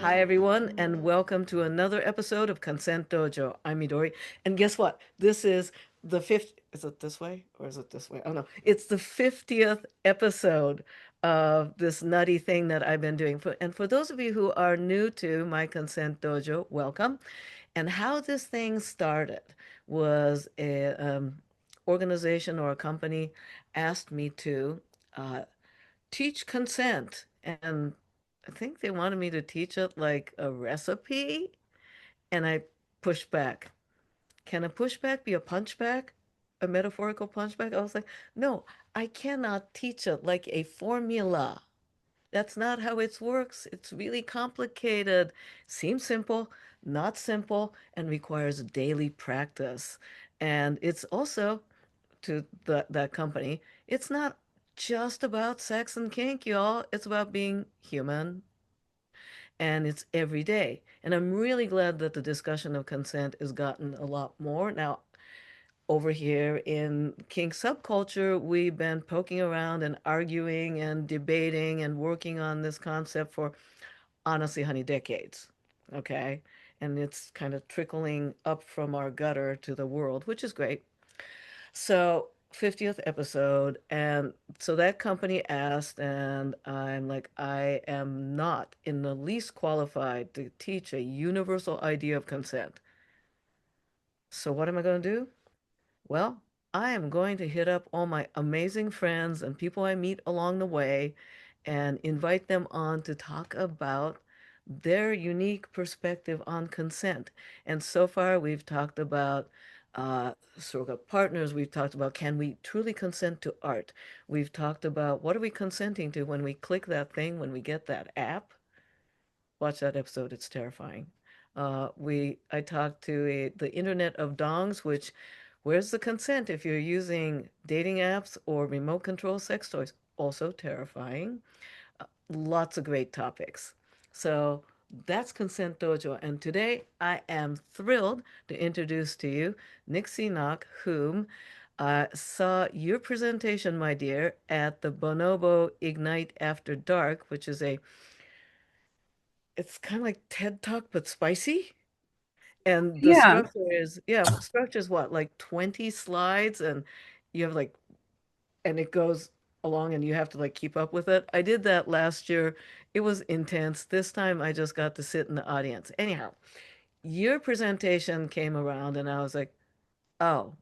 Hi, everyone, and welcome to another episode of Consent Dojo. I'm Midori, and guess what? This is the fifth. Is it this way or is it this way? Oh no, it's the 50th episode of this nutty thing that I've been doing. And for those of you who are new to my Consent Dojo, welcome. And how this thing started was a organization or a company asked me to uh, teach consent, and I think they wanted me to teach it like a recipe, and I pushed back. Can a pushback be a punchback? A metaphorical punchback? I was like, no, I cannot teach it like a formula. That's not how it works. It's really complicated. Seems simple, not simple, and requires daily practice. And it's also to that company, it's not just about sex and kink, y'all. It's about being human, and it's every day. And I'm really glad that the discussion of consent has gotten a lot more. Now, over here in kink subculture, we've been poking around and arguing and debating and working on this concept for honestly, honey, decades. Okay. And it's kind of trickling up from our gutter to the world, which is great. So, 50th episode, and so that company asked, and I'm like, I am not in the least qualified to teach a universal idea of consent. So, what am I going to do? Well, I am going to hit up all my amazing friends and people I meet along the way and invite them on to talk about their unique perspective on consent. And so far, we've talked about surrogate partners. We've talked about can we truly consent to art? We've talked about what are we consenting to when we click that thing, when we get that app. Watch that episode, it's terrifying. I talked to the Internet of Dongs, which where's the consent if you're using dating apps or remote control sex toys? Also terrifying. Lots of great topics. So that's Consent Dojo. And today I am thrilled to introduce to you Nyxie Noc, whom saw your presentation, my dear, at the Bonobo Ignite After Dark, which is it's kind of like TED Talk, but spicy. And the Yeah, structure is, yeah, structure is what, like 20 slides, and you have like, and it goes along and you have to like keep up with it. I did that last year. It was intense. This time I just got to sit in the audience. Anyhow, your presentation came around and I was like, oh,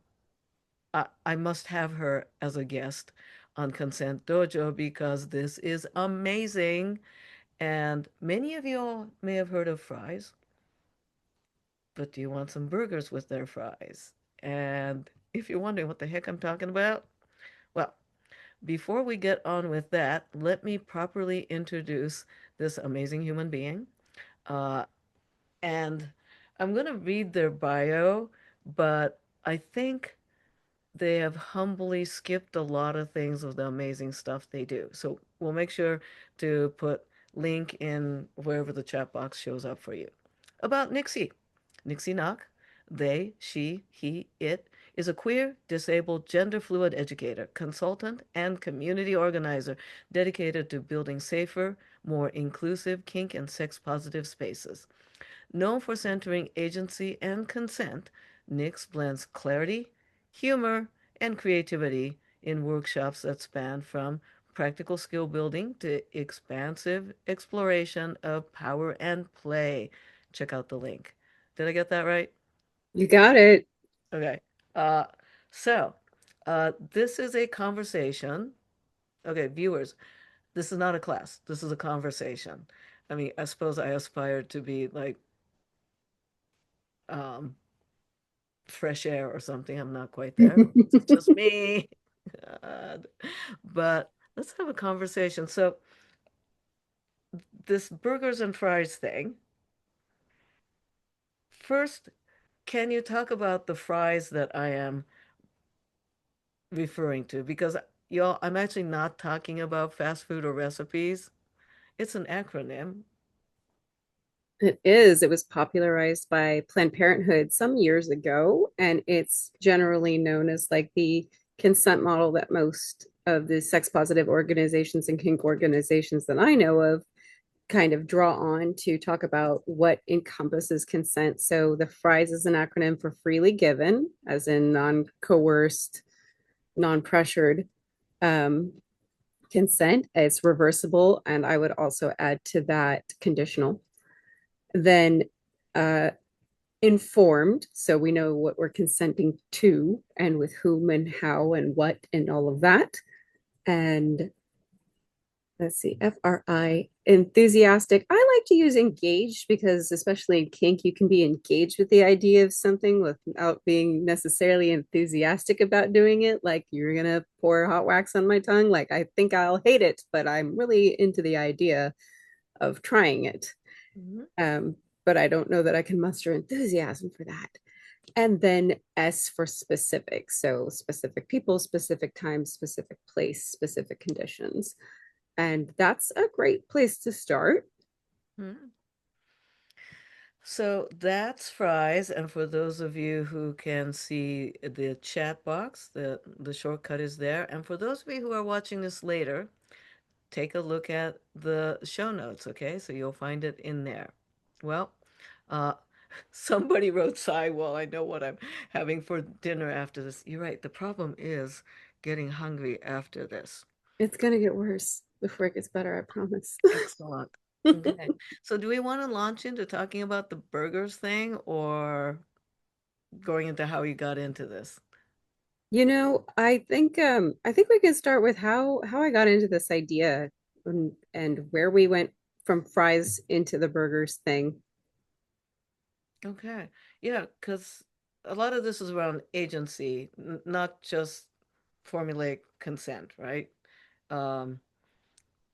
I must have her as a guest on Consent Dojo because this is amazing. And many of you all may have heard of fries, but do you want some burgers with their fries? And if you're wondering what the heck I'm talking about, well, before we get on with that, let me properly introduce this amazing human being. Uh, and I'm going to read their bio, but I think they have humbly skipped a lot of things of the amazing stuff they do. So we'll make sure to put link in wherever the chat box shows up for you. About Nyxie. Nyxie Noc, they, she, he, it, is a queer, disabled, gender fluid educator, consultant, and community organizer dedicated to building safer, more inclusive kink and sex positive spaces. Known for centering agency and consent, Nyx blends clarity, humor, and creativity in workshops that span from practical skill building to expansive exploration of power and play. Check out the link. Did I get that right? you got it. Okay. Uh, so, this is a conversation. Okay, viewers, this is not a class. This is a conversation. I mean, I suppose I aspire to be like um, fresh air or something. I'm not quite there. This is just me. God. But let's have a conversation. So, this burgers and fries thing. First, can you talk about the fries that I am referring to? Because y'all, I'm actually not talking about fast food or recipes. It's an acronym. It is. It was popularized by Planned Parenthood some years ago, and it's generally known as like the consent model that most of the sex positive organizations and kink organizations that I know of kind of draw on to talk about what encompasses consent. So the FRIES is an acronym for freely given, as in non-coerced, non-pressured um, consent. It's reversible, and I would also add to that conditional. Then uh, informed, so we know what we're consenting to and with whom and how and what and all of that. And let's see, FRI, enthusiastic. I like to use engaged because, especially in kink, you can be engaged with the idea of something without being necessarily enthusiastic about doing it. Like, you're going to pour hot wax on my tongue. Like, I think I'll hate it, but I'm really into the idea of trying it. Mhm. Um, but I don't know that I can muster enthusiasm for that. And then S for specific. So, specific people, specific time, specific place, specific conditions. And that's a great place to start. Mhm. So that's fries, and for those of you who can see the chat box, the shortcut is there. And for those of you who are watching this later, take a look at the show notes, okay? So you'll find it in there. Well, uh, somebody wrote sigh, well, I know what I'm having for dinner after this. You're right. The problem is getting hungry after this. It's going to get worse before it gets better, I promise. Excellent. Okay. So do we want to launch into talking about the burgers thing or going into how you got into this? I think we can start with how I got into this idea and where we went from fries into the burgers thing. Okay. Yeah, because a lot of this is around agency, not just formulaic consent, right? Um,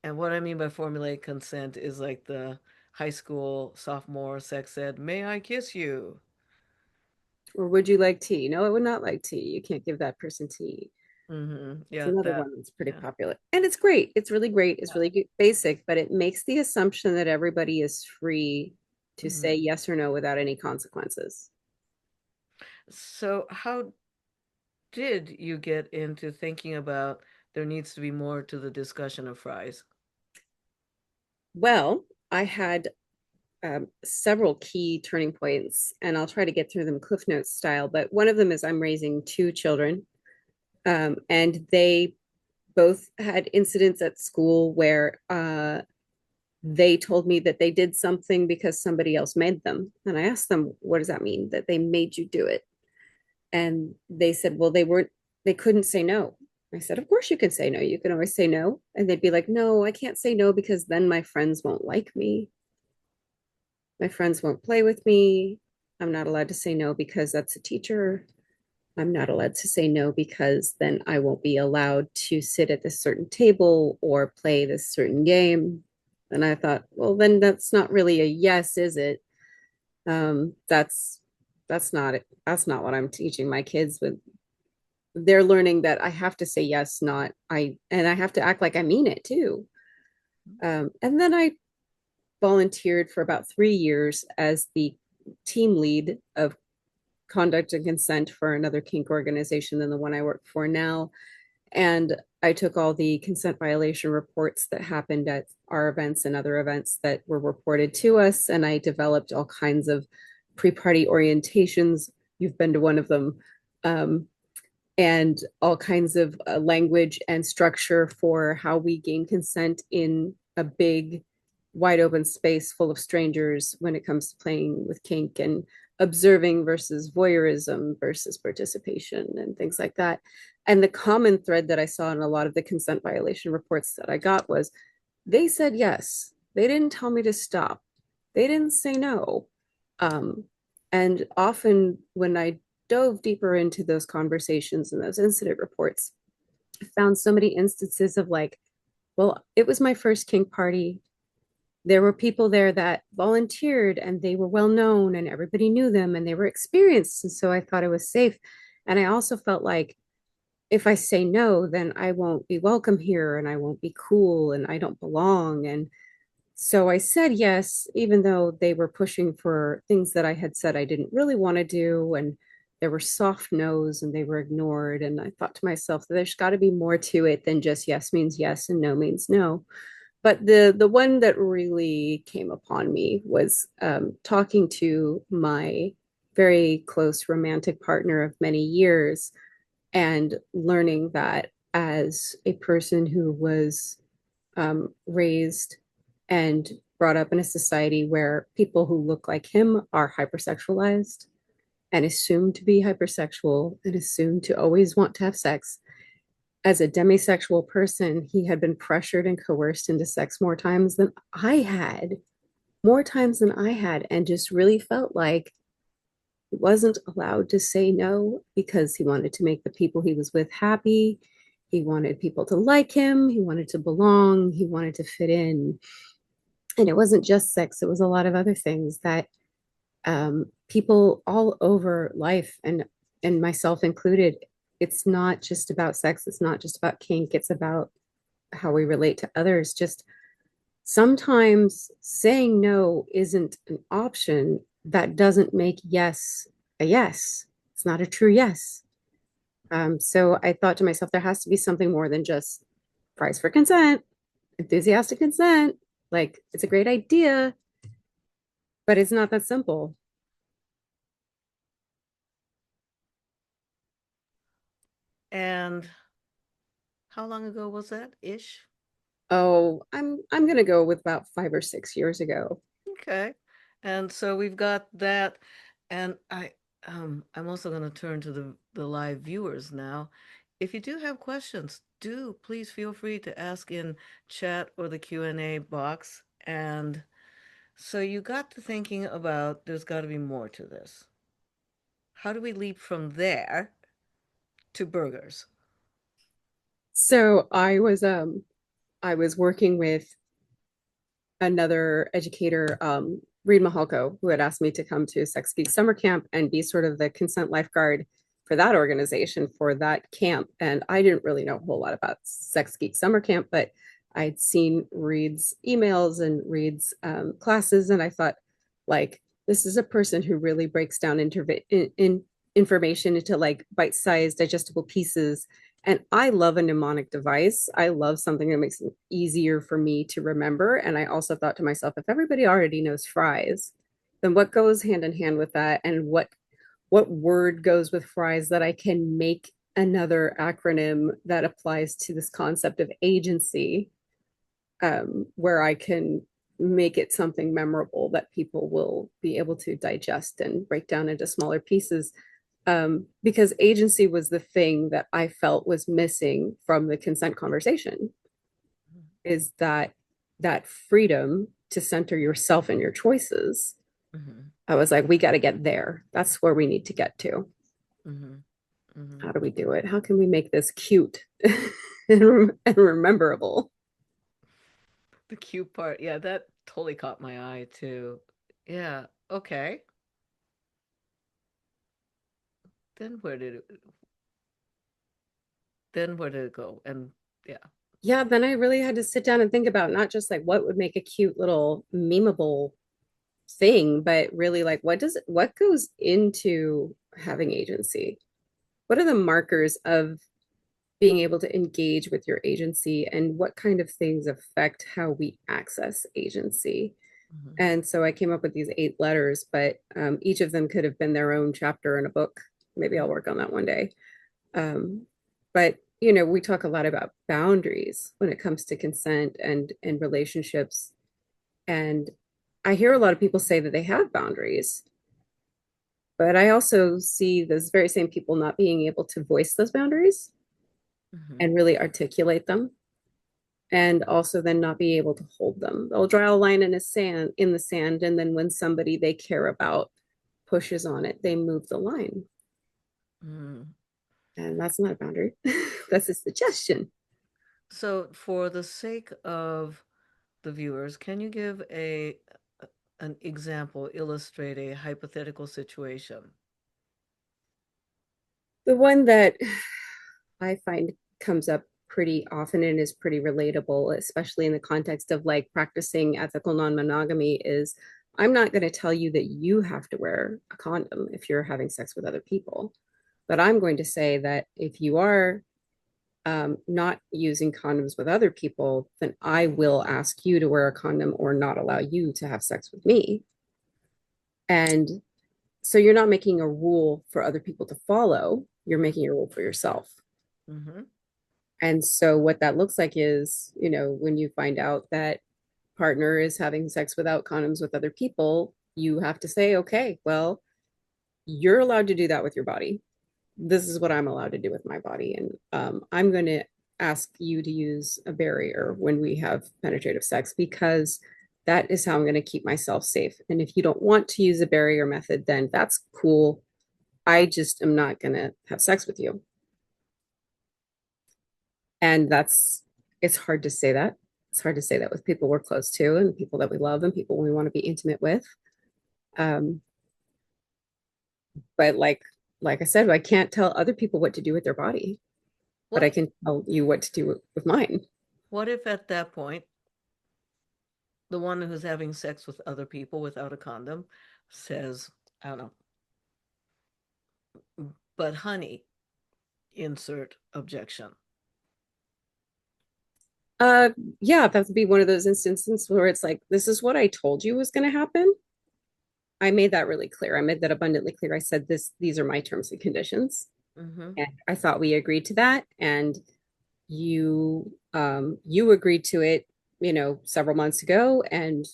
and what I mean by formulaic consent is like the high school sophomore sex ed, may I kiss you? Or would you like tea? No, I would not like tea. You can't give that person tea. It's Yeah, another that. one that's pretty Yeah. popular. And it's great. It's really great. It's Yeah. really good, basic, but it makes the assumption that everybody is free to say Mhm. yes or no without any consequences. So how did you get into thinking about there needs to be more to the discussion of fries? Well, I had several key turning points, and I'll try to get through them Cliff Notes style. But one of them is I'm raising two children, and they both had incidents at school where they told me that they did something because somebody else made them. And I asked them, what does that mean? That they made you do it? And they said, well, they couldn't say no. I said, of course you can say no. You can always say no. And they'd be like, no, I can't say no because then my friends won't like me. My friends won't play with me. I'm not allowed to say no because that's a teacher. I'm not allowed to say no because then I won't be allowed to sit at this certain table or play this certain game. And I thought, well, then that's not really a yes, is it? That's not it. That's not what I'm teaching my kids. With they're learning that I have to say yes, not I, and I have to act like I mean it too. And then I volunteered for about 3 years as the team lead of conduct and consent for another kink organization than the one I work for now. And I took all the consent violation reports that happened at our events and other events that were reported to us. And I developed all kinds of pre party orientations. You've been to one of them. Um, and all kinds of language and structure for how we gain consent in a big, wide open space full of strangers when it comes to playing with kink and observing versus voyeurism versus participation and things like that. And the common thread that I saw in a lot of the consent violation reports that I got was they said yes. They didn't tell me to stop. They didn't say no. Um, and often when I dove deeper into those conversations and those incident reports, I found so many instances of like, well, it was my first kink party. There were people there that volunteered and they were well known and everybody knew them and they were experienced. And so I thought it was safe. And I also felt like if I say no, then I won't be welcome here and I won't be cool and I don't belong. And so I said yes, even though they were pushing for things that I had said I didn't really want to do. And there were soft no's and they were ignored. And I thought to myself, there's got to be more to it than just yes means yes and no means no. But the one that really came upon me was talking to my very close romantic partner of many years and learning that as a person who was raised and brought up in a society where people who look like him are hypersexualized and assumed to be hypersexual and assumed to always want to have sex. As a demisexual person, he had been pressured and coerced into sex more times than I had, and just really felt like he wasn't allowed to say no because he wanted to make the people he was with happy. He wanted people to like him. He wanted to belong. He wanted to fit in. And it wasn't just sex, it was a lot of other things that people all over life and myself included, it's not just about sex, it's not just about kink, it's about how we relate to others. Just sometimes saying no isn't an option. That doesn't make yes a yes. It's not a true yes. So I thought to myself, there has to be something more than just price for consent, enthusiastic consent. Like, it's a great idea, but it's not that simple. And how long ago was that ish? Oh, I'm gonna go with about 5 or 6 years ago. Okay. And so we've got that. And I'm also going to turn to the live viewers now. If you do have questions, do please feel free to ask in chat or the Q&A box. And so you got to thinking about there's got to be more to this. How do we leap from there to burgers? So I was working with another educator, Reed Mahalko, who had asked me to come to Sex Geek Summer Camp and be sort of the consent lifeguard for that organization for that camp. And I didn't really know a whole lot about Sex Geek Summer Camp, but I'd seen Reed's emails and Reed's classes, and I thought, like, this is a person who really breaks down in information into like bite-sized, digestible pieces. And I love a mnemonic device. I love something that makes it easier for me to remember. And I also thought to myself, if everybody already knows fries, then what goes hand in hand with that? And what word goes with fries that I can make another acronym that applies to this concept of agency, where I can make it something memorable that people will be able to digest and break down into smaller pieces. Because agency was the thing that I felt was missing from the consent conversation, is that freedom to center yourself and your choices. Mm-hmm. I was like, we got to get there. That's where we need to get to. Mm-hmm. Mm-hmm. How do we do it? How can we make this cute and rememberable? The cute part. Yeah, that totally caught my eye too. Yeah. Okay. Then where did it go? And yeah. Yeah, then I really had to sit down and think about not just like what would make a cute little memeable thing, but really like what goes into having agency? What are the markers of being able to engage with your agency, and what kind of things affect how we access agency? Mm-hmm. And so I came up with these 8 letters, but each of them could have been their own chapter in a book. Maybe I'll work on that one day. But we talk a lot about boundaries when it comes to consent and relationships. And I hear a lot of people say that they have boundaries, but I also see those very same people not being able to voice those boundaries Mm-hmm. and really articulate them, and also then not be able to hold them. They'll draw a line in the sand, and then when somebody they care about pushes on it, they move the line. Mm-hmm. And that's not a boundary. That's a suggestion. So, for the sake of the viewers, can you give an example, illustrate a hypothetical situation? The one that I find comes up pretty often and is pretty relatable, especially in the context of like practicing ethical non-monogamy, is I'm not going to tell you that you have to wear a condom if you're having sex with other people. But I'm going to say that if you are not using condoms with other people, then I will ask you to wear a condom or not allow you to have sex with me. And so you're not making a rule for other people to follow, you're making a rule for yourself. Mm-hmm. And so what that looks like is, when you find out that partner is having sex without condoms with other people, you have to say, okay, well, you're allowed to do that with your body. This is what I'm allowed to do with my body. And I'm going to ask you to use a barrier when we have penetrative sex because that is how I'm going to keep myself safe. And if you don't want to use a barrier method, then that's cool. I just am not going to have sex with you. And it's hard to say that. It's hard to say that with people we're close to and people that we love and people we want to be intimate with. Um, but like I said, I can't tell other people what to do with their body, but I What can tell you what to do with mine. what if at that point the one who's having sex with other people without a condom says, I don't know, but honey, insert objection. Uh, yeah, that would be one of those instances where it's like, this is what I told you was going to happen. I made that really clear. I made that abundantly clear. I said these are my terms and conditions. Mm-hmm. And I thought we agreed to that. And you agreed to it, several months ago. And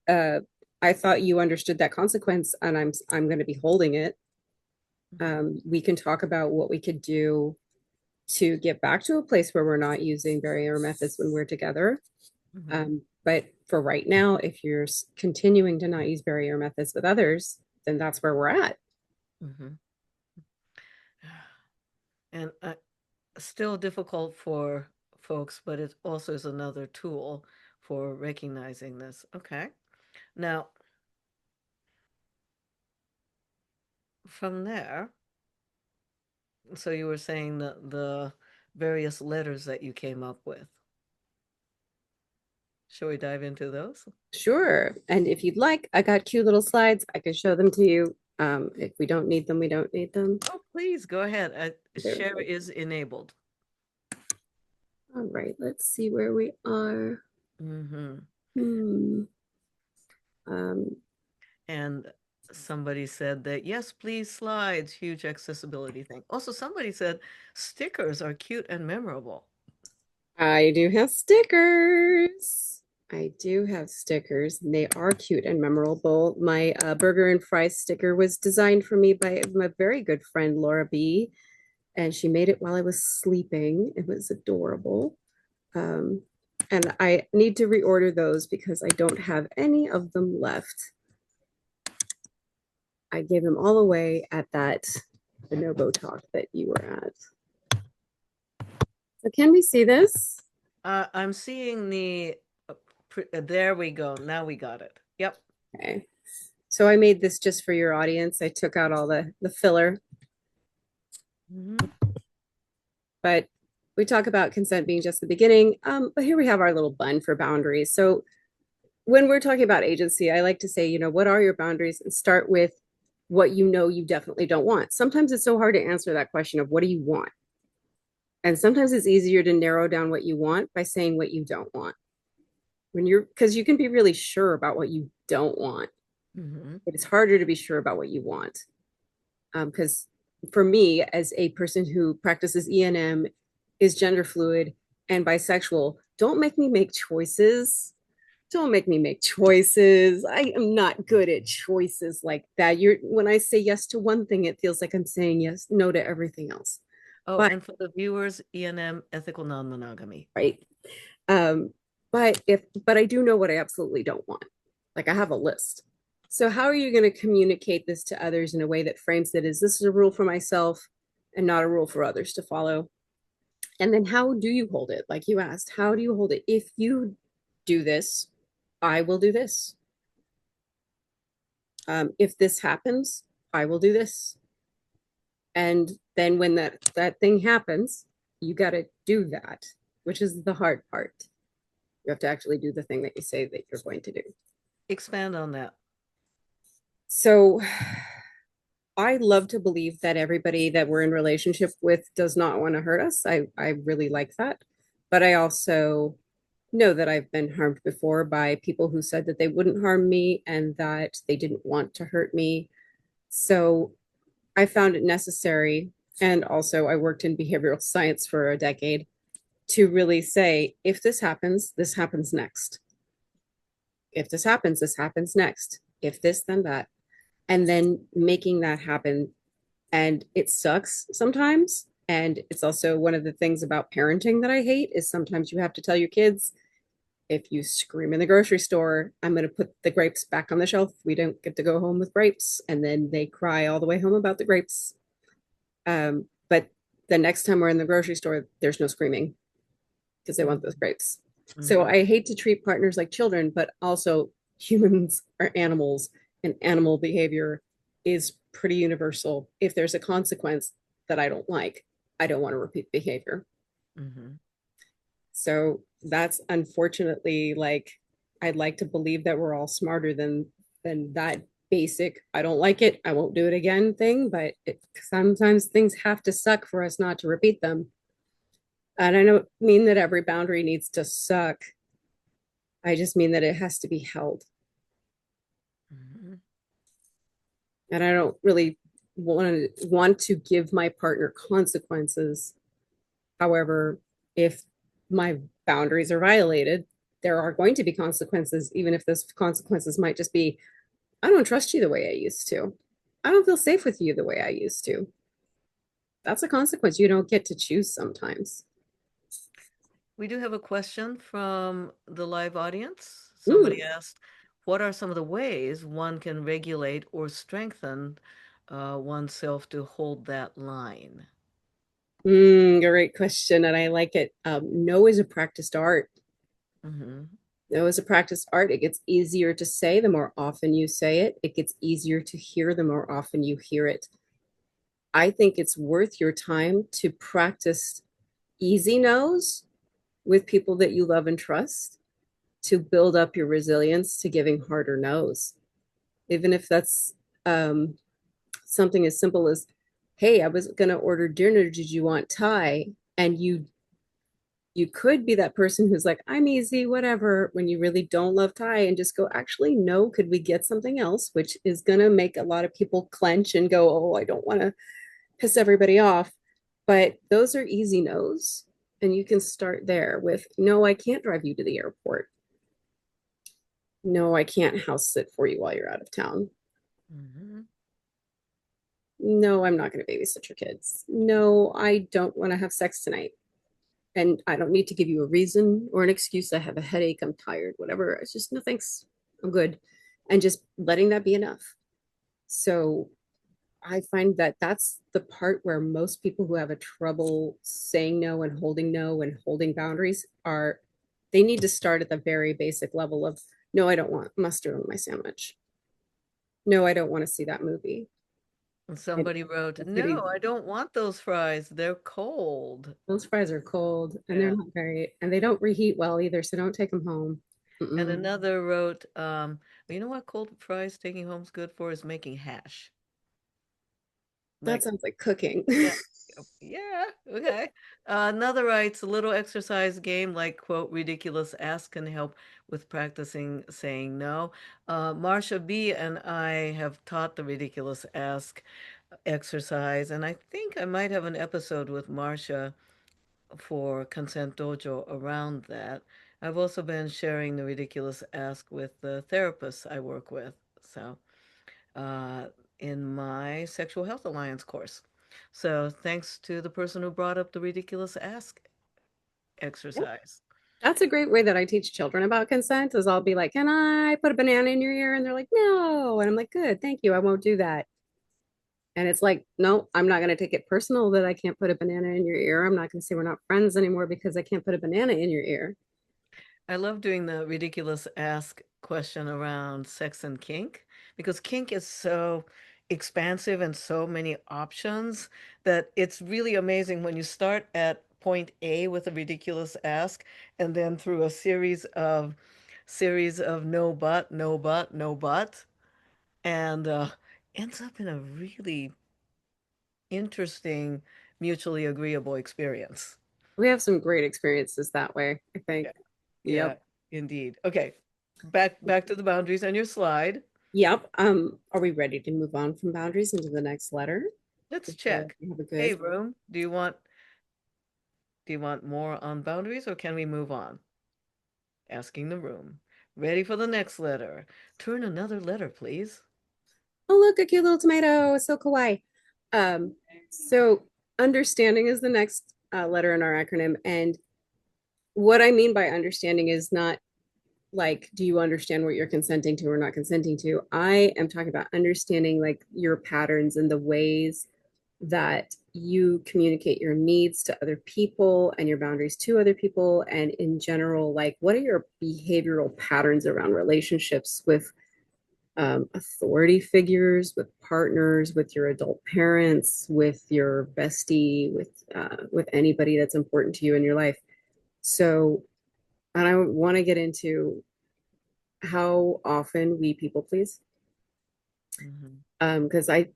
uh I thought you understood that consequence and I'm going to be holding it. Mm-hmm. We can talk about what we could do to get back to a place where we're not using barrier methods when we're together. Mm-hmm. But for right now, if you're continuing to not use barrier methods with others, then that's where we're at. Mm-hmm. And still difficult for folks, but it also is another tool for recognizing this. Okay. Now, from there, so you were saying the various letters that you came up with. Shall we dive into those? Sure. And if you'd like, I got cute little slides. I can show them to you. If we don't need them, we don't need them. Oh, please go ahead. There we Share go. is enabled. All right, let's see where we are. Mm-hmm. Hmm. Um, And somebody said that, yes, please, slides, huge accessibility thing. Also, somebody said stickers are cute and memorable. I do have stickers. I do have stickers, and they are cute and memorable. My burger and fries sticker was designed for me by my very good friend Laura B, and she made it while I was sleeping. It was adorable. Um, and I need to reorder those because I don't have any of them left. I gave them all away at that Bonobo talk that you were at. So can we see this? I'm seeing there we go. Now we got it. Yep. Okay. So I made this just for your audience. I took out all the filler, Mhm. but we talk about consent being just the beginning. But here we have our little bun for boundaries. So when we're talking about agency, I like to say, what are your boundaries and start with what you definitely don't want. Sometimes it's so hard to answer that question of what do you want? And sometimes it's easier to narrow down what you want by saying what you don't want. Because you can be really sure about what you don't want. Mhm. It's harder to be sure about what you want. Because for me, as a person who practices E&M, is gender fluid and bisexual, don't make me make choices. Don't make me make choices. I am not good at choices like that. When I say yes to one thing, it feels like I'm saying no to everything else. Oh, But and for the viewers, E&M, ethical non-monogamy. right. Um, but I do know what I absolutely don't want. Like I have a list. So how are you going to communicate this to others in a way that frames it as this is a rule for myself and not a rule for others to follow? And then how do you hold it? Like you asked, how do you hold it? If you do this, I will do this. If this happens, I will do this. And then when that thing happens, you got to do that, which is the hard part. You have to actually do the thing that you say that you're going to do. Expand on that. So I love to believe that everybody that we're in relationship with does not want to hurt us. I really like that. But I also know that I've been harmed before by people who said that they wouldn't harm me and that they didn't want to hurt me. So I found it necessary. And also, I worked in behavioral science for a decade to really say, if this happens next. If this happens next. If this, then that. And then making that happen. And it sucks sometimes. And it's also one of the things about parenting that I hate is sometimes you have to tell your kids, if you scream in the grocery store, I'm going to put the grapes back on the shelf. We don't get to go home with grapes. And then they cry all the way home about the grapes. But the next time we're in the grocery store, there's no screaming because they want those grapes. So Mm-hmm. I hate to treat partners like children, but also humans are animals and animal behavior is pretty universal. If there's a consequence that I don't like, I don't want to repeat behavior. Mm-hmm. So that's unfortunately like I'd like to believe that we're all smarter than that basic I don't like it, I won't do it again thing, but sometimes things have to suck for us not to repeat them. And I don't mean that every boundary needs to suck. I just mean that it has to be held. Mm-hmm. And I don't really want to give my partner consequences. However, if my boundaries are violated, there are going to be consequences, even if those consequences might just be, I don't trust you the way I used to. I don't feel safe with you the way I used to. That's a consequence you don't get to choose sometimes. We do have a question from the live audience. Somebody Mm, asked, what are some of the ways one can regulate or strengthen oneself to hold that line? great question. And I like it. No is a practiced art. Mm-hmm. No is a practiced art. It gets easier to say the more often you say it. It gets easier to hear the more often you hear it. I think it's worth your time to practice easy no's with people that you love and trust to build up your resilience to giving harder no's. Even if that's something as simple as, hey, I was going to order dinner. Did you want Thai? And you could be that person who's like, I'm easy, whatever, when you really don't love Thai and just go, actually, no, could we get something else? Which is going to make a lot of people clench and go, oh, I don't want to piss everybody off. But those are easy no's. And you can start there with, no, I can't drive you to the airport. No, I can't house sit for you while you're out of town. Mm-hmm. No, I'm not going to babysit your kids. No, I don't want to have sex tonight. And I don't need to give you a reason or an excuse. I have a headache. I'm tired, whatever. It's just, no, thanks. I'm good. And just letting that be enough. So I find that that's the part where most people who have a trouble saying no and holding boundaries are, they need to start at the very basic level of, no, I don't want mustard on my sandwich. No, I don't want to see that movie. And And somebody wrote, that's no, getting, I don't want those fries. They're cold. those fries are cold and they're Yeah. not great and they don't reheat well either. So don't take them home. And Mm-mm. another wrote, well, you know what cold fries taking home's good for is making hash. That Like, sounds like cooking. yeah, yeah, okay. Another writes, a little exercise game like, quote, ridiculous ask can help with practicing saying no. Marsha B. and I have taught the ridiculous ask exercise, and I think I might have an episode with Marsha for Consent Dojo around that. I've also been sharing the ridiculous ask with the therapists I work with. So, uh, in my Sexual Health Alliance course. So, thanks to the person who brought up the ridiculous ask Yep. exercise. That's a great way that I teach children about consent is I'll be like, can I put a banana in your ear? And they're like, no. And I'm like, good, thank you. I won't do that. And it's like, no, I'm not going to take it personal that I can't put a banana in your ear. I'm not going to say we're not friends anymore because I can't put a banana in your ear. I love doing the ridiculous ask question around sex and kink because kink is so expansive and so many options that it's really amazing when you start at point A with a ridiculous ask and then through a series of no but, no but, no but. And ends up in a really interesting, mutually agreeable experience. We have some great experiences that way, I Yeah. think. Yeah, Yep. indeed. Okay. Back to the boundaries on your slide. Yep. Are we ready to move on from boundaries into the next letter? Let's You feel like check. we have a Hey, good. room, do you want more on boundaries or can we move on? Asking the room. Ready for the next letter. Turn another letter, please. Oh, look, a cute little tomato. It's so kawaii. Um, so understanding is the next letter in our acronym. And what I mean by understanding is not like, do you understand what you're consenting to or not consenting to? I am talking about understanding like your patterns and the ways that you communicate your needs to other people and your boundaries to other people. And in general, like, what are your behavioral patterns around relationships with authority figures, with partners, with your adult parents, with your bestie, with anybody that's important to you in your life. So, and I want to get into how often we people please, Hmm. because I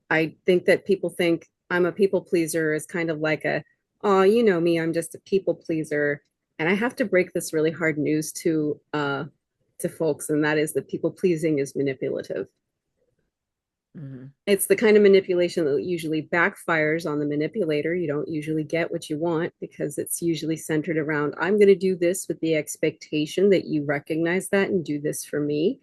think that people think I'm a people pleaser is kind of like a, oh, you know me, I'm just a people pleaser, and I have to break this really hard news to folks, and that is that people pleasing is manipulative. Hmm. It's the kind of manipulation that usually backfires on the manipulator. You don't usually get what you want because it's usually centered around, I'm going to do this with the expectation that you recognize that and do this for me.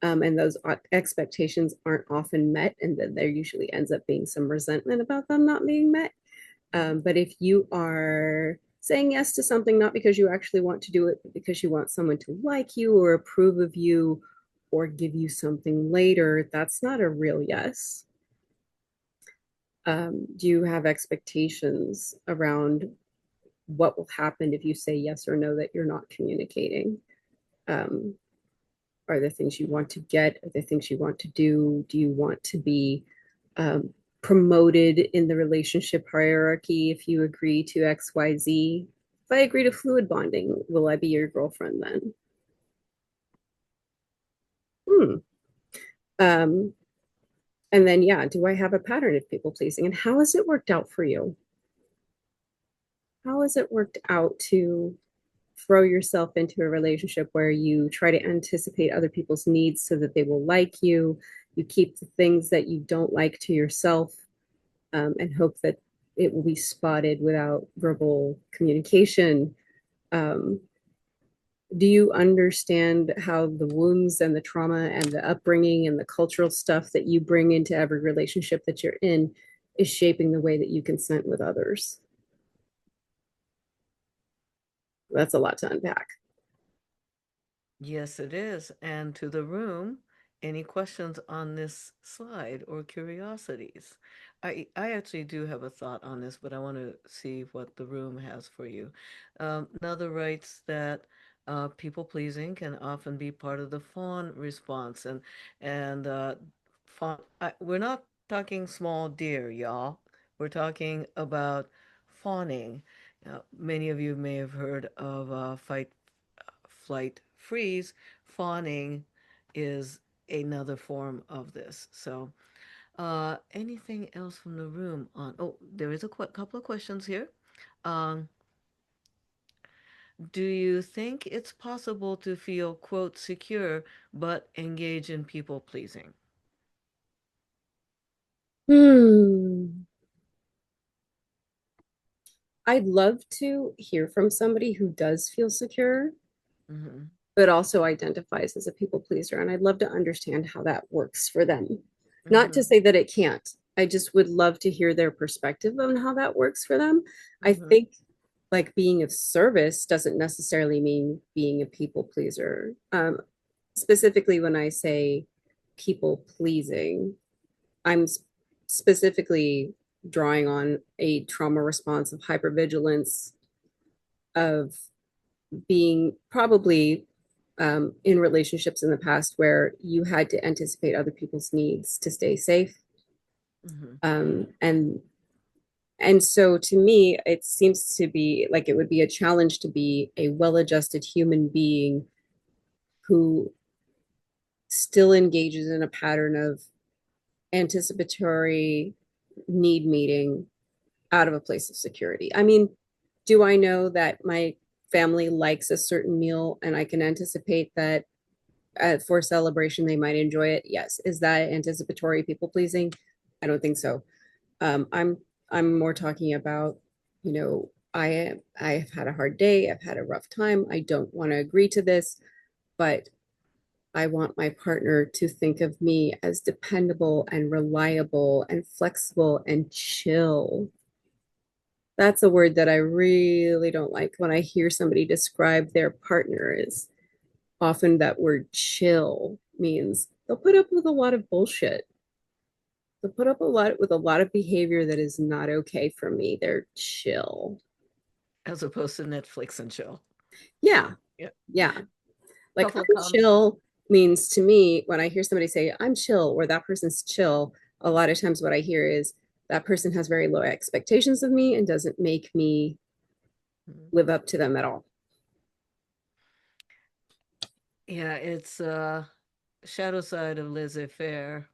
And those expectations aren't often met. And then there usually ends up being some resentment about them not being met. But if you are saying yes to something, not because you actually want to do it, but because you want someone to like you or approve of you or give you something later, that's not a real yes. Do you have expectations around what will happen if you say yes or no that you're not communicating? Um, are there things you want to get? Are there things you want to do? Do you want to be um, promoted in the relationship hierarchy if you agree to XYZ? If I agree to fluid bonding, will I be your girlfriend then? Hmm. Um, and then, yeah, do I have a pattern of people pleasing? And how has it worked out for you? How has it worked out to throw yourself into a relationship where you try to anticipate other people's needs so that they will like you? You keep the things that you don't like to yourself, and hope that it will be spotted without verbal communication. Um, do you understand how the wounds and the trauma and the upbringing and the cultural stuff that you bring into every relationship that you're in is shaping the way that you consent with others? That's a lot to unpack. Yes, it is. And to the room, any questions on this slide or curiosities? I actually do have a thought on this, but I want to see what the room has for you. Another writes that people pleasing can often be part of the fawn response, and fawn. We're not talking small deer, y'all. We're talking about fawning. Many of you may have heard of fight flight freeze, fawning is another form of this. So, anything else from the room on? Oh, there is a couple of questions here. Um, do you think it's possible to feel, quote, secure, but engage in people pleasing? Hmm. I'd love to hear from somebody who does feel secure, Mm-hmm. but also identifies as a people pleaser. And I'd love to understand how that works for them. Not to Mm-hmm. say that it can't. I just would love to hear their perspective on how that works for them. I Mm-hmm. think like being of service doesn't necessarily mean being a people pleaser. Specifically, when I say people pleasing, I'm specifically drawing on a trauma response of hypervigilance, of being probably in relationships in the past where you had to anticipate other people's needs to stay safe. Mm-hmm. Um, and and so to me, it seems to be like it would be a challenge to be a well-adjusted human being who still engages in a pattern of anticipatory need meeting out of a place of security. I mean, do I know that my family likes a certain meal and I can anticipate that for celebration they might enjoy it? Yes. Is that anticipatory people pleasing? I don't think so. I'm more talking about, I've had a hard day, I've had a rough time, I don't want to agree to this, but I want my partner to think of me as dependable and reliable and flexible and chill. That's a word that I really don't like when I hear somebody describe their partner is often that word chill means they'll put up with a lot of bullshit. They'll put up a lot with a lot of behavior that is not okay for me. They're chill. As opposed to Netflix and chill. Yeah. Yeah. Yeah. Like Couple of I'm comments. chill means to me when I hear somebody say I'm chill or that person's chill, a lot of times what I hear is that person has very low expectations of me and doesn't make me live up to them at all. Yeah, it's shadow side of laissez-faire.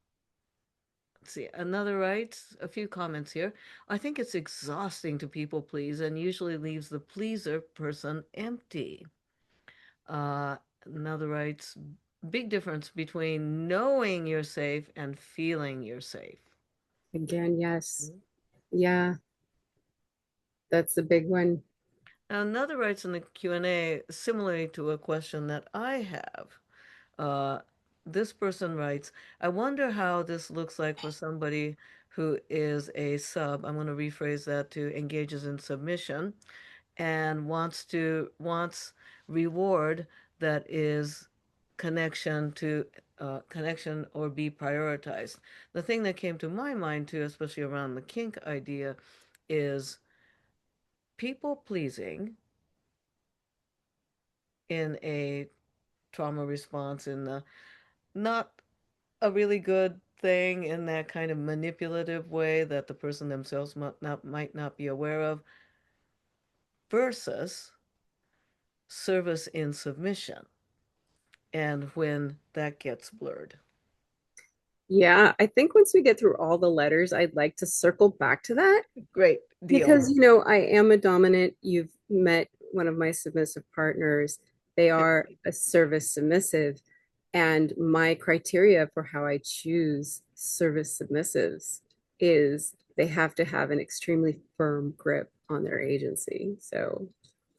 Let's see, another writes a few comments here. I think it's exhausting to people please and usually leaves the pleaser person empty. Uh, Another writes, big difference between knowing you're safe and feeling you're safe. Again, yes. Yeah, that's a big one. Another writes in the Q&A, similarly to a question that I have. Uh, this person writes, I wonder how this looks like for somebody who is a sub. I'm going to rephrase that to engages in submission and wants reward that is connection or be prioritized. The thing that came to my mind too, especially around the kink idea, is people pleasing in a trauma response in the not a really good thing in that kind of manipulative way that the person themselves might not be aware of versus service in submission and when that gets blurred. Yeah, I think once we get through all the letters, I'd like to circle back to that Great deal. because, I am a dominant. You've met one of my submissive partners. They are a service submissive. And my criteria for how I choose service submissives is they have to have an extremely firm grip on their agency. So,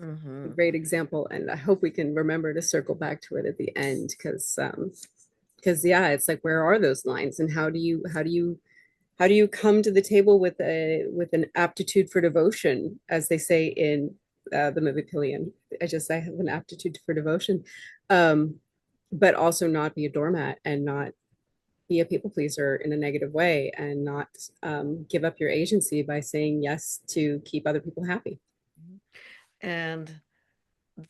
a Mm-hmm. great example. And I hope we can remember to circle back to it at the end because yeah, it's like where are those lines and how do you come to the table with an aptitude for devotion, as they say in the movie Pillion. I have an aptitude for devotion, um, but also not be a doormat and not be a people pleaser in a negative way and not give up your agency by saying yes to keep other people happy. And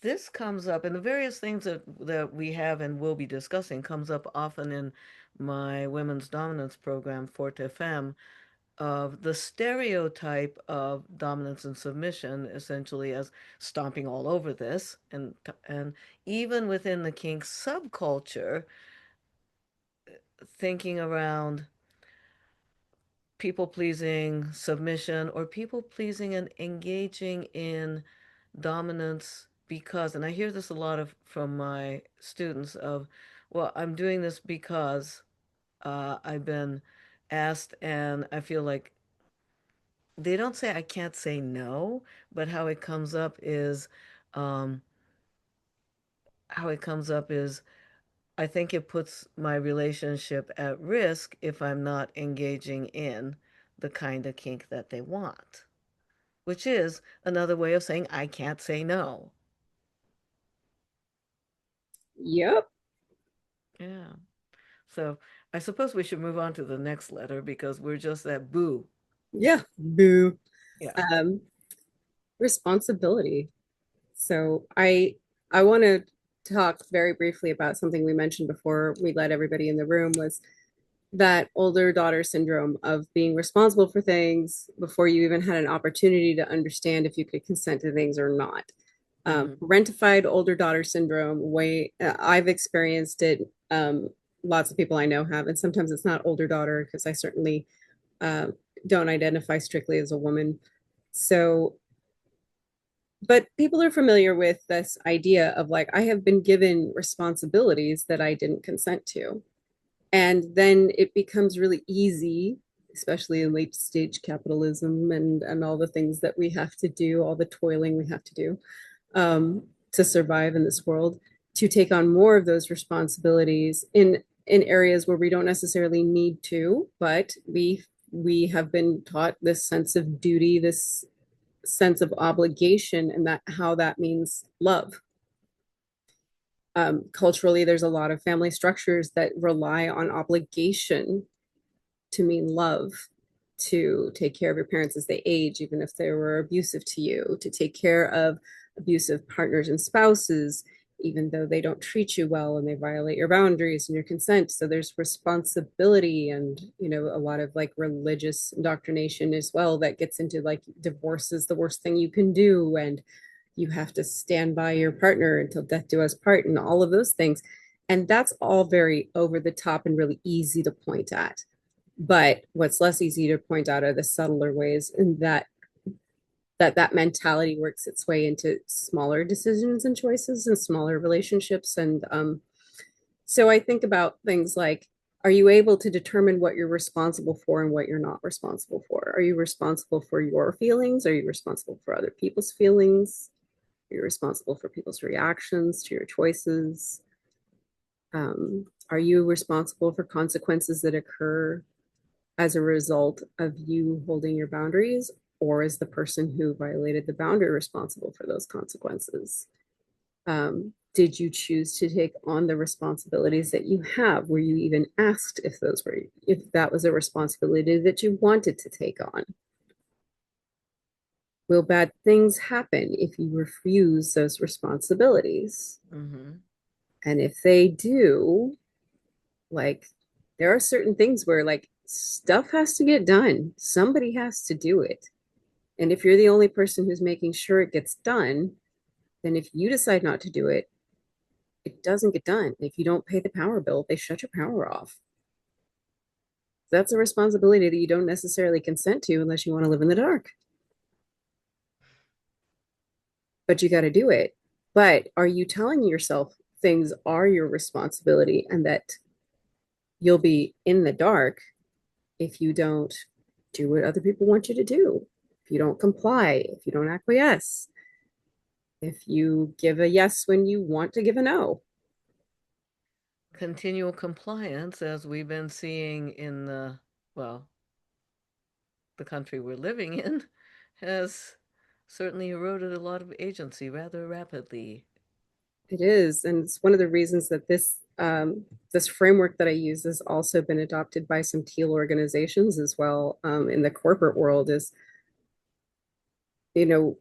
this comes up, and the various things that we have and will be discussing comes up often in my women's dominance program, Forte Femme, of the stereotype of dominance and submission, essentially as stomping all over this, and even within the kink subculture, thinking around people pleasing submission or people pleasing and engaging in dominance because, and I hear this a lot of from my students of, well, I'm doing this because I've been asked and I feel like they don't say I can't say no, but um, how it comes up is I think it puts my relationship at risk if I'm not engaging in the kind of kink that they want, which is another way of saying I can't say no. Yep. Yeah. So I suppose we should move on to the next letter because we're just that boo. Yeah. Boo. Yeah. Um, responsibility. So I want to talk very briefly about something we mentioned before we let everybody in the room was that older daughter syndrome of being responsible for things before you even had an opportunity to understand if you could consent to things or not. Hmm. Parentified older daughter syndrome, I've experienced it lots of people I know have, and sometimes it's not older daughter because I certainly uh, don't identify strictly as a woman. So, but people are familiar with this idea of like, I have been given responsibilities that I didn't consent to. And then it becomes really easy, especially in late stage capitalism and all the things that we have to do, all the toiling we have to do to survive in this world, to take on more of those responsibilities in areas where we don't necessarily need to, but we have been taught this sense of duty, this sense of obligation, and that how that means love. Culturally, there's a lot of family structures that rely on obligation to mean love, to take care of your parents as they age, even if they were abusive to you, to take care of abusive partners and spouses, even though they don't treat you well and they violate your boundaries and your consent. So there's responsibility and, you know, a lot of like religious indoctrination as well that gets into like divorce is the worst thing you can do. And you have to stand by your partner until death do us part and all of those things. And that's all very over the top and really easy to point at. But what's less easy to point out are the subtler ways in that mentality works its way into smaller decisions and choices and smaller relationships. And so I think about things like, are you able to determine what you're responsible for and what you're not responsible for? Are you responsible for your feelings? Are you responsible for other people's feelings? Are you responsible for people's reactions to your choices? Are you responsible for consequences that occur as a result of you holding your boundaries, or is the person who violated the boundary responsible for those consequences? Did you choose to take on the responsibilities that you have? Were you even asked if that was a responsibility that you wanted to take on? Will bad things happen if you refuse those responsibilities? Mm-hmm. And if they do, like, there are certain things where like stuff has to get done. Somebody has to do it. And if you're the only person who's making sure it gets done, then if you decide not to do it, it doesn't get done. If you don't pay the power bill, they shut your power off. That's a responsibility that you don't necessarily consent to unless you want to live in the dark. But you got to do it. But are you telling yourself things are your responsibility and that you'll be in the dark if you don't do what other people want you to do? If you don't comply, if you don't acquiesce, if you give a yes when you want to give a no. Continual compliance, as we've been seeing in well, the country we're living in, has certainly eroded a lot of agency rather rapidly. It is, and it's one of the reasons that this framework that I use has also been adopted by some teal organizations as well in the corporate world. Is you know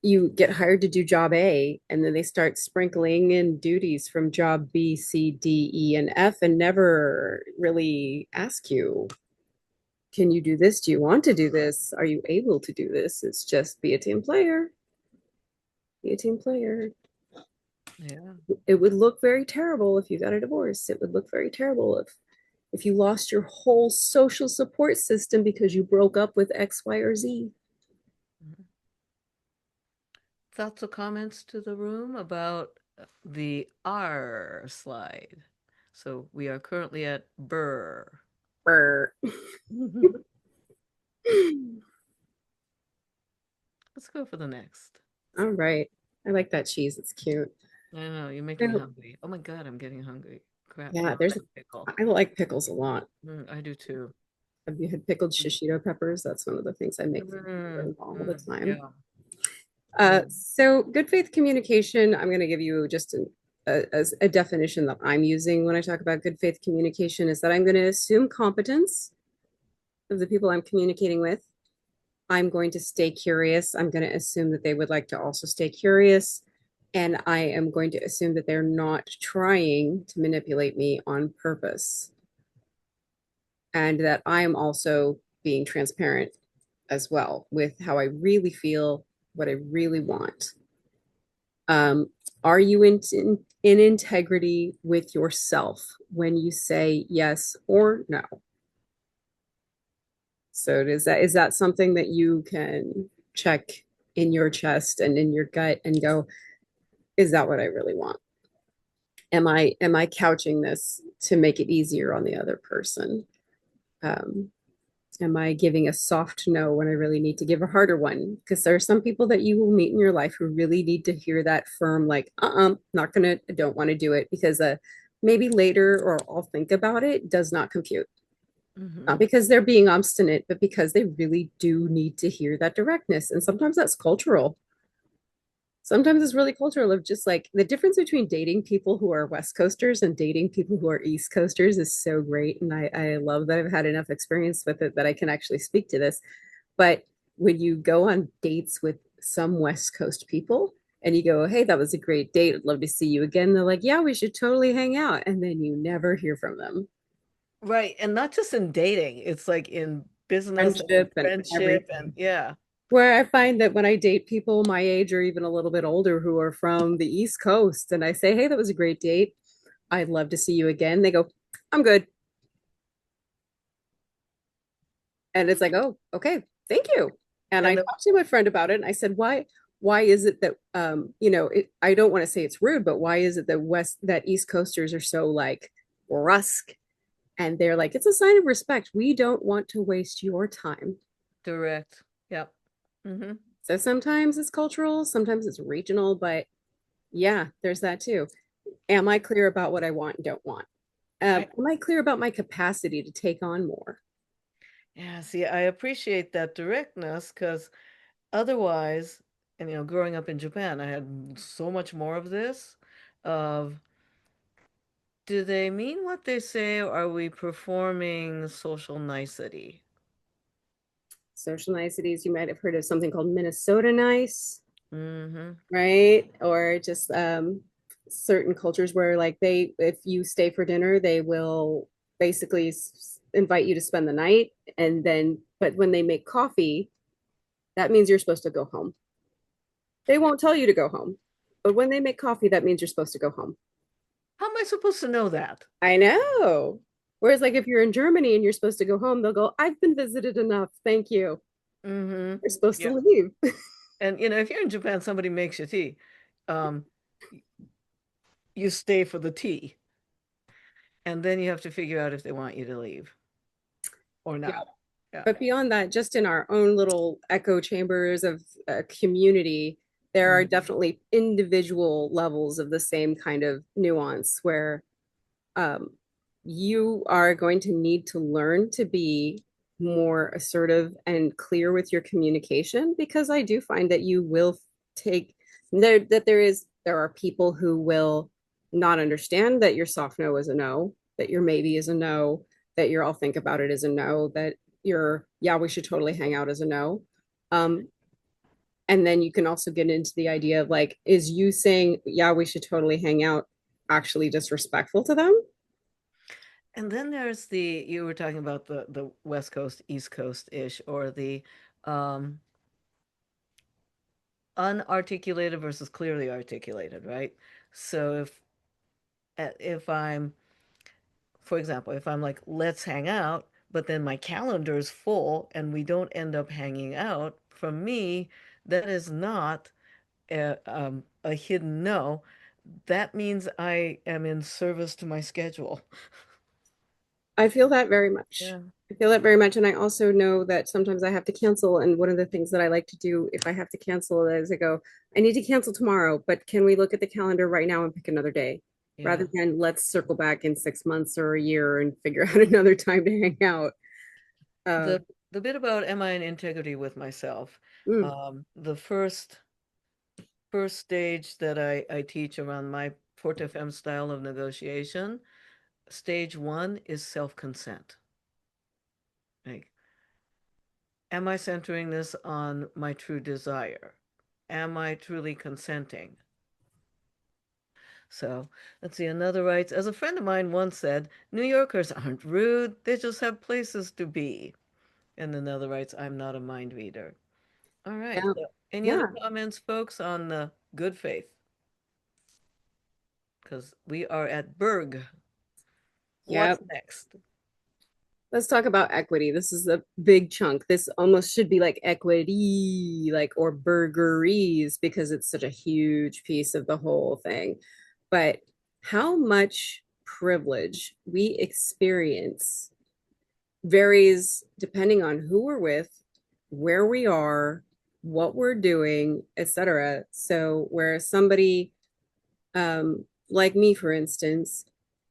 you get hired to do job A, and then they start sprinkling in duties from job B, C, D, E, and F, and never really ask you, can you do this? Do you want to do this? Are you able to do this? It's just be a team player. Be a team player. Yeah. It would look very terrible if you got a divorce. It would look very terrible if you lost your whole social support system because you broke up with X, Y, or Z. Mhm. Thoughts or comments to the room about the R slide? So we are currently at Burr. Brr. Let's go for the next. All right. I like that cheese. It's cute. I know, you make me So, hungry. Oh my God, I'm getting hungry. Crap, yeah, now I there's have pickle. I like pickles a lot. I do too. Have you had pickled shishito peppers? That's one of the things I make for my all the time. Yeah. So good faith communication, I'm going to give you just a definition that I'm using when I talk about good faith communication is that I'm going to assume competence of the people I'm communicating with. I'm going to stay curious. I'm going to assume that they would like to also stay curious. And I am going to assume that they're not trying to manipulate me on purpose. And that I'm also being transparent as well with how I really feel, what I really want. Are you in integrity with yourself when you say yes or no? So is that something that you can check in your chest and in your gut and go, is that what I really want? Am I couching this to make it easier on the other person? Um, am I giving a soft no when I really need to give a harder one? Because there are some people that you will meet in your life who really need to hear that firm, like, not gonna, I don't want to do it because maybe later or I'll think about it does not compute. Hmm. Not because they're being obstinate, but because they really do need to hear that directness. And sometimes that's cultural. Sometimes it's really cultural of just like the difference between dating people who are West Coasters and dating people who are East Coasters is so great. And I love that I've had enough experience with it that I can actually speak to this. But when you go on dates with some West Coast people and you go, hey, that was a great date. I'd love to see you again. They're like, yeah, we should totally hang out. And then you never hear from them. Right. And not just in dating, it's like in business and in Friendship and friendship and everything. yeah. Where I find that when I date people my age or even a little bit older who are from the East Coast and I say, hey, that was a great date. I'd love to see you again. They go, I'm good. And it's like, oh, okay, thank you. And I And the talked to my friend about it and I said, why is it that I don't want to say it's rude, but why is it that East Coasters are so like brusque? And they're like, it's a sign of respect. We don't want to waste your time. direct. Yep. Hmm. So sometimes it's cultural, sometimes it's regional, but yeah, there's that too. Am I clear about what I want and don't want? I Am I clear about my capacity to take on more? yeah, see, I appreciate that directness because otherwise, and growing up in Japan, I had so much more of this of do they mean what they say or are we performing social nicety? Social niceties, you might have heard of something called Minnesota nice, Hmm. right? Or just certain cultures where like if you stay for dinner, they will basically invite you to spend the night. And then, but when they make coffee, that means you're supposed to go home. They won't tell you to go home. But when they make coffee, that means you're supposed to go home. How am I supposed to know that? I know. Whereas, like, if you're in Germany and you're supposed to go home, they'll go, I've been visited enough. Thank you. Hmm. You're supposed to Yeah. leave. And if you're in Japan, somebody makes you tea. Um, you stay for the tea, and then you have to figure out if they want you to leave or Yeah. not. Yeah. But beyond that, just in our own little echo chambers of a community, there are Mhm. definitely individual levels of the same kind of nuance where um, you are going to need to learn to be more assertive and clear with your communication because I do find that you will take there are people who will not understand that your soft no is a no, that your maybe is a no, that your I'll think about it is a no, that your yeah, we should totally hang out is a no. Um, and then you can also get into the idea of like, is you saying, yeah, we should totally hang out actually disrespectful to them? And then there's you were talking about the West Coast, East Coast-ish, or the um, unarticulated versus clearly articulated, right? So if I'm, for example, if I'm like, let's hang out, but then my calendar is full and we don't end up hanging out, for me, that is not a hidden no. That means I am in service to my schedule. I feel that very much. Yeah. I feel that very much. And I also know that sometimes I have to cancel. And one of the things that I like to do if I have to cancel is I go, I need to cancel tomorrow, but can we look at the calendar right now and pick another day? Rather Yeah. than let's circle back in 6 months or a year and figure out another time to hang out. Uh, The bit about am I in integrity with myself? mm, The first stage that I teach around my Forte Femme style of negotiation, stage one is self-consent. Like, am I centering this on my true desire? Am I truly consenting? So let's see, another writes, as a friend of mine once said, New Yorkers aren't rude, they just have places to be. And another writes, I'm not a mind reader. All right. yeah. So any other Yeah. comments, folks, on the good faith? because we are at Berg. What's Yep. next? Let's talk about equity. This is a big chunk. This almost should be like equity, like or burgeries, because it's such a huge piece of the whole thing. But how much privilege we experience varies depending on who we're with, where we are, what we're doing, etc. So where somebody like me, for instance,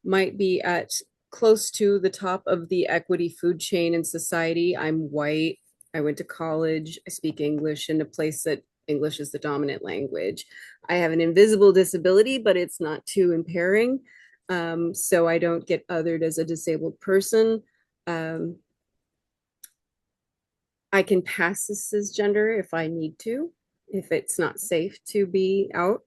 might be at close to the top of the equity food chain in society. I'm white. I went to college. I speak English in a place that English is the dominant language. I have an invisible disability, but it's not too impairing. So I don't get othered as a disabled person. Um, I can pass as cisgender if I need to, if it's not safe to be out.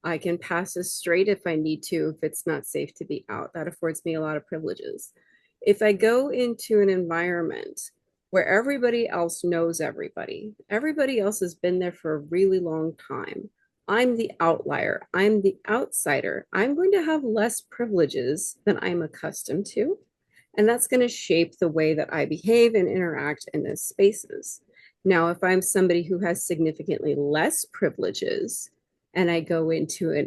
I can pass as straight if I need to, if it's not safe to be out. That affords me a lot of privileges. If I go into an environment where everybody else knows everybody, everybody else has been there for a really long time, I'm the outlier, I'm the outsider, I'm going to have less privileges than I'm accustomed to. And that's going to shape the way that I behave and interact in those spaces. Now, if I'm somebody who has significantly less privileges, and I go into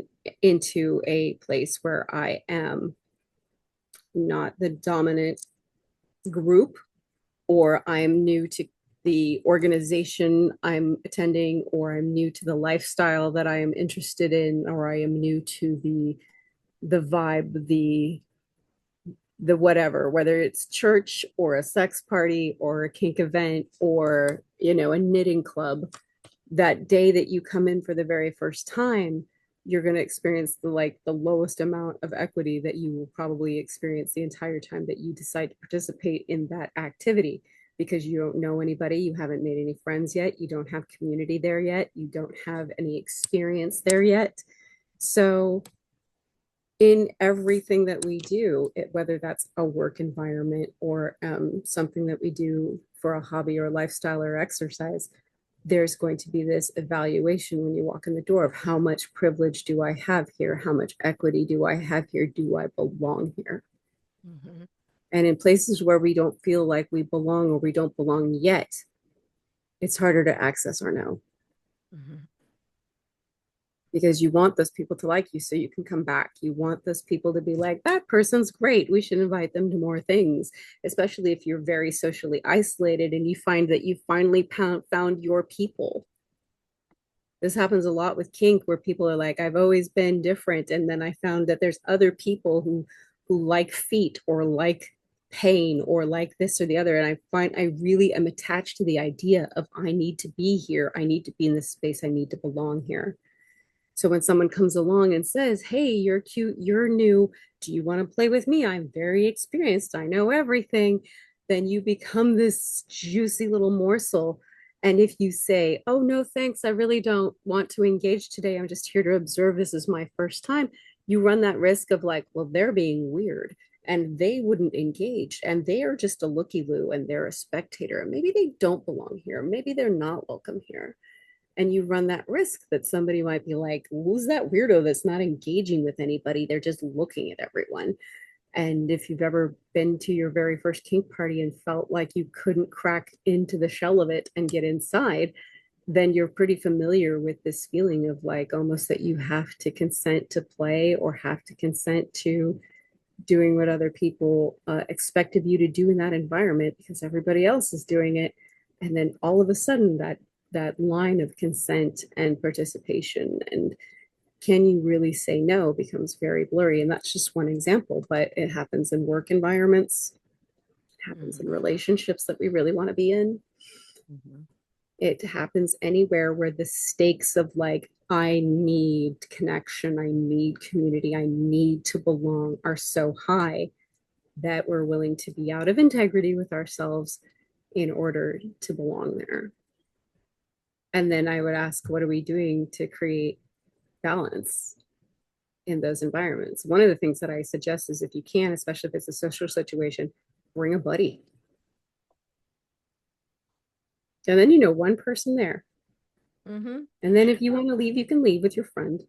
a place where I am not the dominant group, or I'm new to the organization I'm attending, or I'm new to the lifestyle that I am interested in, or I am new to the vibe, the whatever, whether it's church or a sex party or a kink event or a knitting club, that day that you come in for the very first time, you're going to experience the lowest amount of equity that you will probably experience the entire time that you decide to participate in that activity, because you don't know anybody, you haven't made any friends yet, you don't have community there yet, you don't have any experience there yet. So in everything that we do, whether that's a work environment or something that we do for a hobby or lifestyle or exercise, there's going to be this evaluation when you walk in the door of how much privilege do I have here? How much equity do I have here? Do I belong here? Mm-hmm. And in places where we don't feel like we belong or we don't belong yet, it's harder to access or know, Mm-hmm. because you want those people to like you so you can come back. You want those people to be like, that person's great. We should invite them to more things, especially if you're very socially isolated and you find that you finally found your people. This happens a lot with kink, where people are like, I've always been different, and then I found that there's other people who like feet or like pain or like this or the other, and I find I really am attached to the idea of I need to be here, I need to be in this space, I need to belong here. So when someone comes along and says, hey, you're cute, you're new, do you want to play with me? I'm very experienced, I know everything. Then you become this juicy little morsel. And if you say, oh, no, thanks, I really don't want to engage today, I'm just here to observe, this is my first time, you run that risk of like, well, they're being weird and they wouldn't engage and they are just a looky loo and they're a spectator. Maybe they don't belong here. Maybe they're not welcome here, and you run that risk that somebody might be like, who's that weirdo that's not engaging with anybody? They're just looking at everyone. And if you've ever been to your very first kink party and felt like you couldn't crack into the shell of it and get inside, then you're pretty familiar with this feeling of like almost that you have to consent to play or have to consent to doing what other people expect of you to do in that environment because everybody else is doing it. And then all of a sudden that line of consent and participation and can you really say no becomes very blurry. And that's just one example, but it happens in work environments, it happens in Mm-hmm. relationships that we really want to be in. Mm-hmm. It happens anywhere where the stakes of like, I need connection, I need community, I need to belong are so high that we're willing to be out of integrity with ourselves in order to belong there. And then I would ask, what are we doing to create balance in those environments? One of the things that I suggest is if you can, especially if it's a social situation, bring a buddy. And then one person there. Mm-hmm. And then if you want to leave, you can leave with your friend.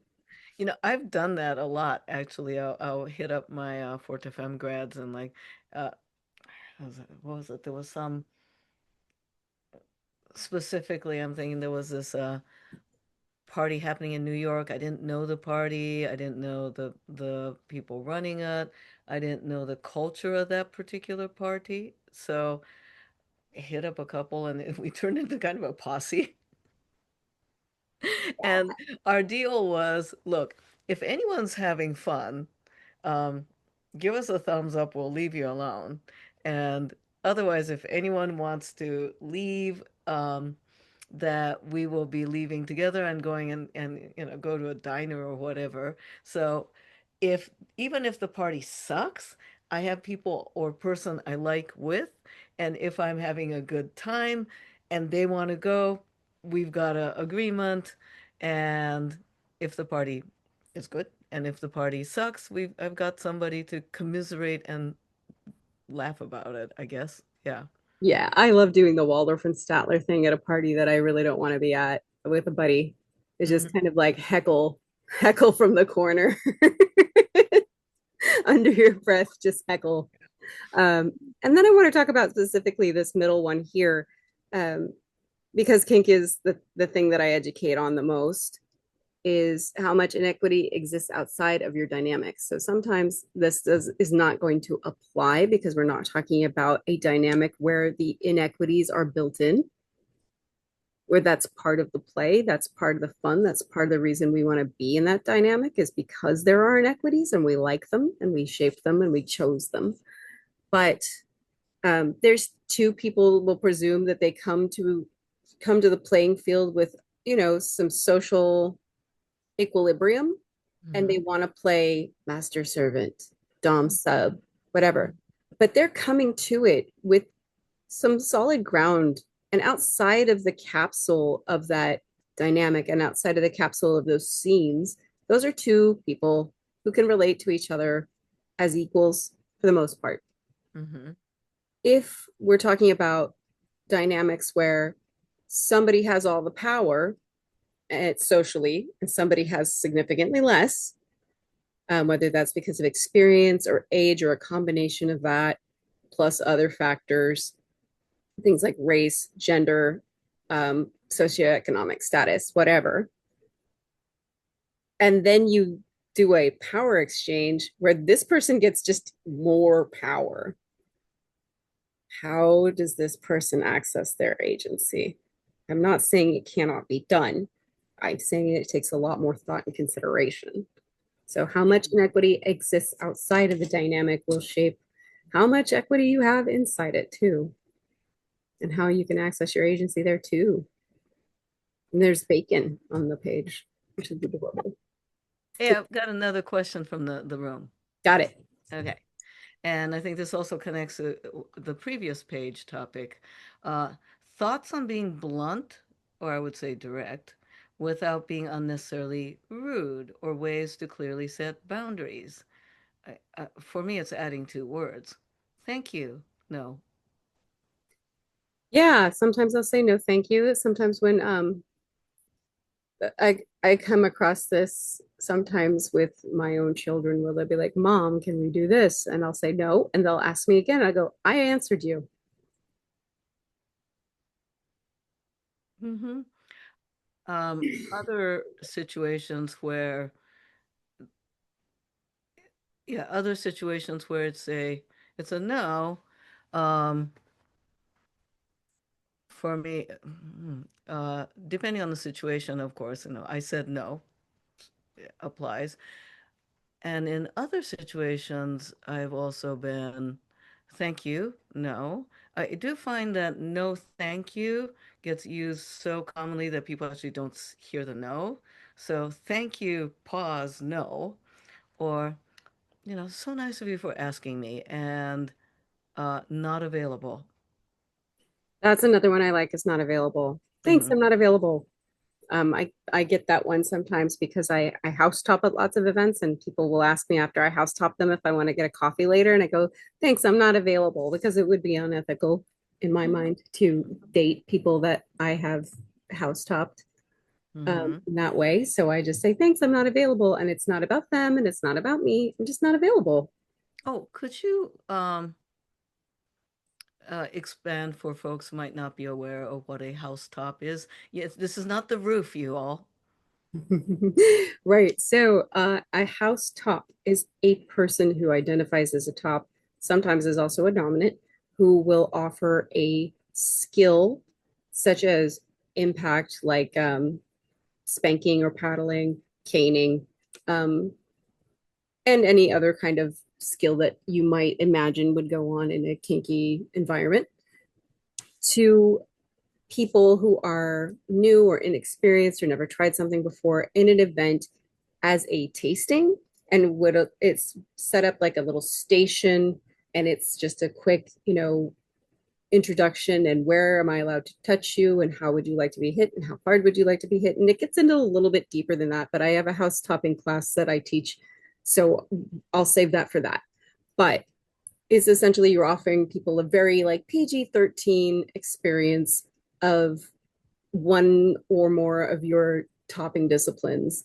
I've done that a lot actually. I'll hit up my Forte Femme grads and like, uh, what was it? There was some specifically. I'm thinking there was this party happening in New York. I didn't know the party. I didn't know the people running it. I didn't know the culture of that particular party. So I hit up a couple, and we turned into kind of a posse. And our deal was, look, if anyone's having fun, um, give us a thumbs up, we'll leave you alone. And otherwise, if anyone wants to leave, that we will be leaving together and going and go to a diner or whatever. So if even if the party sucks, I have people or person I like with, and if I'm having a good time and they want to go, we've got a agreement. And if the party is good and if the party sucks, I've got somebody to commiserate and laugh about it, I guess. Yeah. Yeah, I love doing the Waldorf and Statler thing at a party that I really don't want to be at with a buddy. It's just Hmm. kind of like heckle from the corner under your breath, just heckle. Um, and then I want to talk about specifically this middle one here, um, because kink is the thing that I educate on the most, is how much inequity exists outside of your dynamics. So sometimes is not going to apply because we're not talking about a dynamic where the inequities are built in, where that's part of the play, that's part of the fun, that's part of the reason we want to be in that dynamic is because there are inequities and we like them and we shaped them and we chose them. But there's two people will presume that they come to the playing field with some social equilibrium and they Hmm. want to play master servant, dom sub, whatever. But they're coming to it with some solid ground and outside of the capsule of that dynamic and outside of the capsule of those scenes, those are two people who can relate to each other as equals for the most part. Hmm. If we're talking about dynamics where somebody has all the power socially and somebody has significantly less, whether that's because of experience or age or a combination of that, plus other factors, things like race, gender, socioeconomic status, whatever. And then you do a power exchange where this person gets just more power. How does this person access their agency? I'm not saying it cannot be done. I'm saying it takes a lot more thought and consideration. So, how Yeah. much inequity exists outside of the dynamic will shape how much equity you have inside it, too, and how you can access your agency there, too. And there's bacon on the page, which is adorable. Hey, I've got another question from the room. Got it. Okay. And I think this also connects to the previous page topic. Uh, Thoughts on being blunt, or I would say direct, without being unnecessarily rude, or ways to clearly set boundaries. For me, it's adding two words. Thank you. No. Yeah, sometimes I'll say no, thank you. Sometimes when I come across this sometimes with my own children where they'll be like, Mom, can we do this? And I'll say no, and they'll ask me again. I go, I answered you. Hmm. Other situations where, yeah, other situations where it's a no. Um, for me, depending on the situation, of course, I said no applies. And in other situations, I've also been, thank you, no. I do find that no thank you gets used so commonly that people actually don't hear the no. So thank you, pause, no. Or, so nice of you for asking me and not available. That's another one I like is not available. Thanks, Hmm. I'm not available. I get that one sometimes because I house top at lots of events and people will ask me after I house top them if I want to get a coffee later. And I go, thanks, I'm not available because it would be unethical in my mind to date people that I have house topped. Mm-hmm. in that way. So I just say, thanks, I'm not available. And it's not about them and it's not about me. I'm just not available. Oh, could you expand for folks who might not be aware of what a housetop is? Yes, this is not the roof, you all. Right. So a house top is a person who identifies as a top, sometimes is also a dominant, who will offer a skill such as impact, like spanking or paddling, caning, um, and any other kind of skill that you might imagine would go on in a kinky environment to people who are new or inexperienced or never tried something before in an event as a tasting. And would it's set up like a little station, and it's just a quick, introduction, and where am I allowed to touch you, and how would you like to be hit, and how hard would you like to be hit. And it gets into a little bit deeper than that, but I have a house topping class that I teach, so I'll save that for that. But is essentially you're offering people a very like PG-13 experience of one or more of your topping disciplines,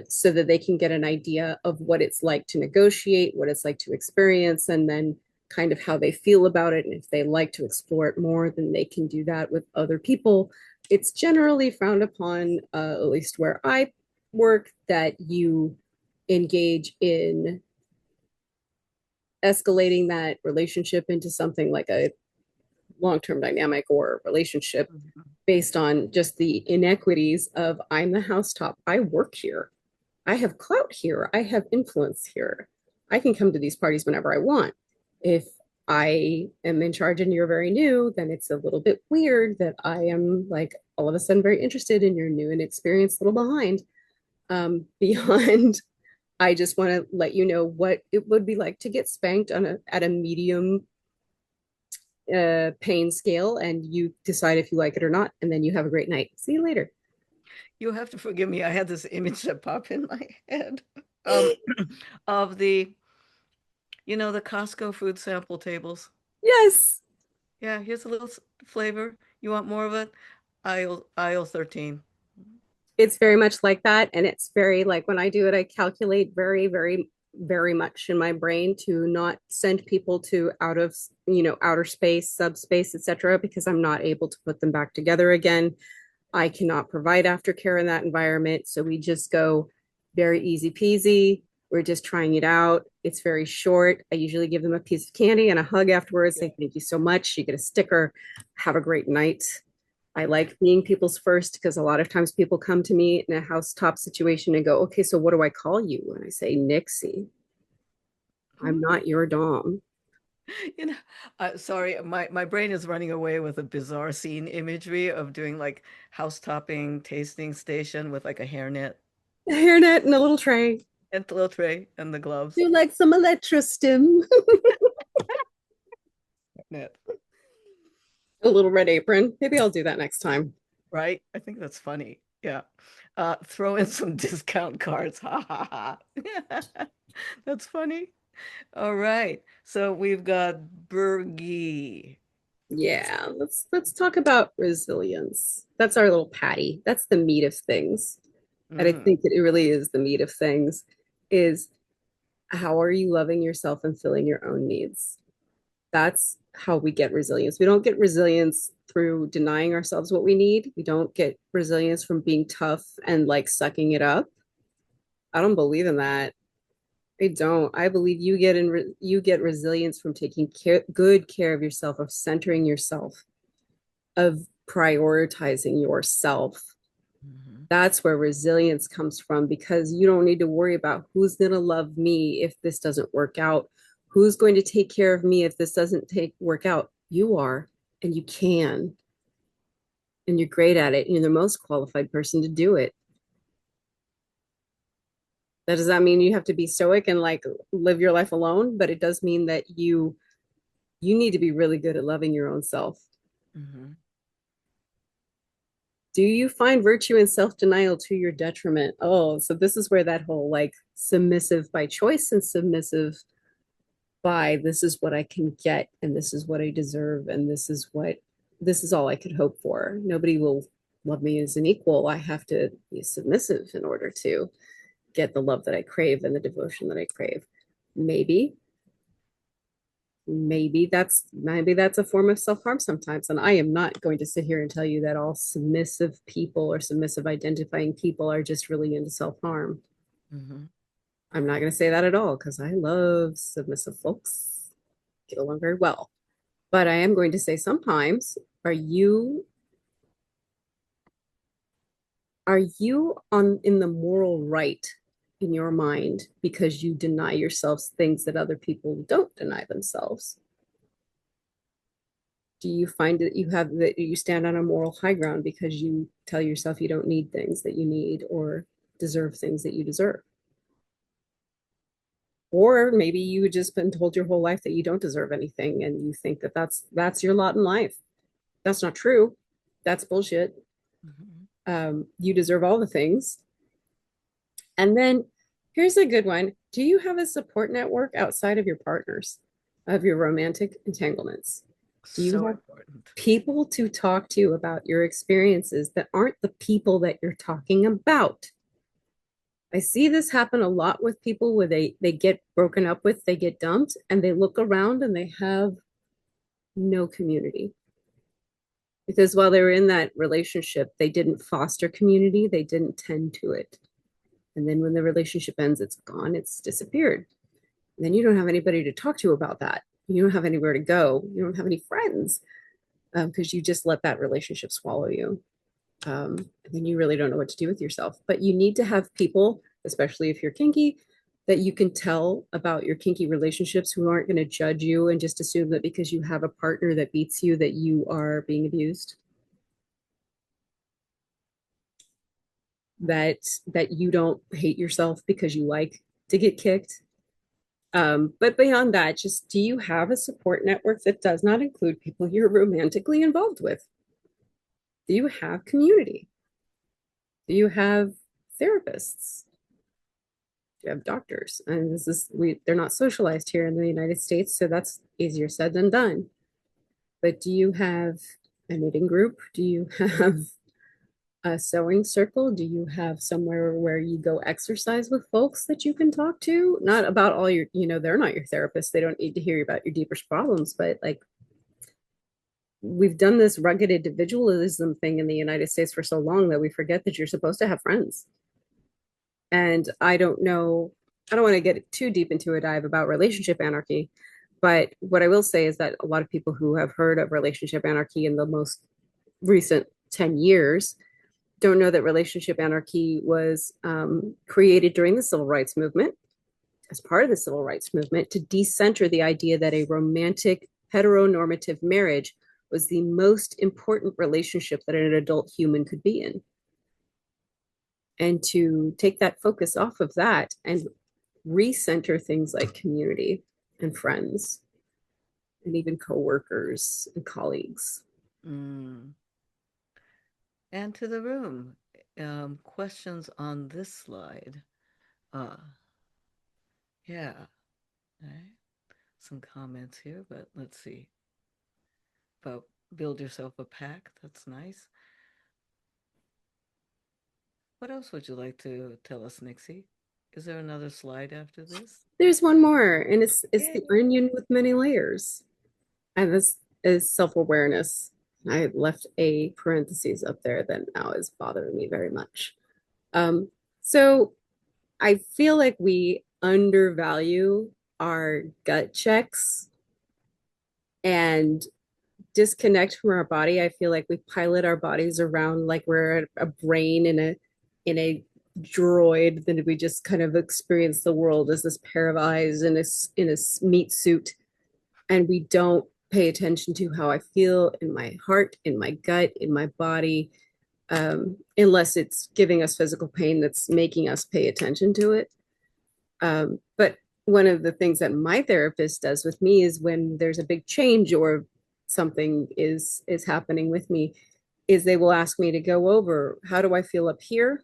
so that they can get an idea of what it's like to negotiate, what it's like to experience, and then kind of how they feel about it. And if they like to explore it more, then they can do that with other people. It's generally frowned upon, at least where I work, that you engage in escalating that relationship into something like a long-term dynamic or relationship Mhm. based on just the inequities of, I'm the housetop, I work here, I have clout here, I have influence here, I can come to these parties whenever I want. If I am in charge and you're very new, then it's a little bit weird that I am like all of a sudden very interested in your new and experienced little behind. Beyond, I just want to let you know what it would be like to get spanked on at a medium pain scale, and you decide if you like it or not, and then you have a great night. See you later. You have to forgive me. I had this image that popped in my head um, of the Costco food sample tables. Yes, Yeah, here's a little flavor. You want more of it? Aisle 13. it's very much like that. And it's very like, when I do it, I calculate very, very, very much in my brain to not send people to outer space, subspace, etc., because I'm not able to put them back together again. I cannot provide aftercare in that environment. So we just go very easy peasy. We're just trying it out. It's very short. I usually give them a piece of candy and a hug afterwards, Yeah. say thank you so much. You get a sticker. Have a great night. I like being people's first, because a lot of times people come to me in a housetop situation and go, okay, so what do I call you? And I say, Nyxie. I'm Hmm. not your Dom. You know, sorry, my brain is running away with a bizarre scene imagery of doing like house topping tasting station with like a hairnet A hairnet and a little tray. and the little tray and the gloves. Do you like some electrostim? Net, A little red apron. Maybe I'll do that next time. right? I think that's funny. Yeah. Throw in some discount cards. Ha ha ha. That's funny. All right. So we've got Bergie. Yeah, let's talk about resilience. That's our little patty. That's the meat of things. And I Hmm. think it really is the meat of things, is how are you loving yourself and filling your own needs? That's how we get resilience. We don't get resilience through denying ourselves what we need. We don't get resilience from being tough and like sucking it up. I don't believe in that. I don't. I believe you get resilience from taking good care of yourself, of centering yourself, of prioritizing yourself. Hmm. That's where resilience comes from, because you don't need to worry about who's going to love me if this doesn't work out, who's going to take care of me if this doesn't take work out. You are, and you can, and you're great at it, and you're the most qualified person to do it. That does not mean you have to be stoic and like live your life alone, but it does mean that you need to be really good at loving your own self. Hmm. Do you find virtue in self-denial to your detriment? Oh, so this is where that whole like submissive by choice and submissive by, this is what I can get, and this is what I deserve, and this is all I could hope for. Nobody will love me as an equal, I have to be submissive in order to get the love that I crave and the devotion that I crave. Maybe, maybe that's a form of self-harm sometimes. And I am not going to sit here and tell you that all submissive people or submissive identifying people are just really into self-harm. Hmm. I'm not going to say that at all because I love submissive folks, get along very well. But I am going to say sometimes, are you are you on in the moral right in your mind because you deny yourselves things that other people don't deny themselves? Do you find that you stand on a moral high ground because you tell yourself you don't need things that you need or deserve things that you deserve? Or maybe you just been told your whole life that you don't deserve anything and you think that that's your lot in life. That's not true. That's bullshit. Hmm. You deserve all the things. And then here's a good one. Do you have a support network outside of your partners, of your romantic entanglements? Do you So have important. people to talk to about your experiences that aren't the people that you're talking about? I see this happen a lot with people where they get broken up with, they get dumped, and they look around and they have no community. Because while they were in that relationship, they didn't foster community, they didn't tend to it. And then when the relationship ends, it's gone, it's disappeared. And then you don't have anybody to talk to about that. You don't have anywhere to go. You don't have any friends because you just let that relationship swallow you. And then you really don't know what to do with yourself. But you need to have people, especially if you're kinky, that you can tell about your kinky relationships who aren't going to judge you and just assume that because you have a partner that beats you that you are being abused. That that you don't hate yourself because you like to get kicked. But beyond that, just do you have a support network that does not include people you're romantically involved with? Do you have community? Do you have therapists? Do you have doctors? And this is they're not socialized here in the United States, so that's easier said than done. But do you have a knitting group? Do you have a sewing circle? Do you have somewhere where you go exercise with folks that you can talk to? Not about all your, they're not your therapists. They don't need to hear about your deepest problems, but like we've done this rugged individualism thing in the United States for so long that we forget that you're supposed to have friends. And I don't know, I don't want to get too deep into a dive about relationship anarchy, but what I will say is that a lot of people who have heard of relationship anarchy in the most recent 10 years don't know that relationship anarchy was created during the civil rights movement as part of the civil rights movement to decenter the idea that a romantic heteronormative marriage was the most important relationship that an adult human could be in. And to take that focus off of that and recenter things like community and friends and even coworkers and colleagues. Mm. And to the room. Questions on this slide. Uh, yeah. Right. Some comments here, but let's see. About build yourself a pack. That's nice. What else would you like to tell us, Nyxie? Is there another slide after this? There's one more, and it's the Yay. onion with many layers. And this is self-awareness. I left a parentheses up there that now is bothering me very much. So I feel like we undervalue our gut checks and disconnect from our body. I feel like we pilot our bodies around like we're a brain in a droid, then we just kind of experience the world as this pair of eyes in a meat suit, and we don't pay attention to how I feel in my heart, in my gut, in my body, unless it's giving us physical pain that's making us pay attention to it. But one of the things that my therapist does with me is when there's a big change or something is happening with me, is they will ask me to go over how do I feel up here,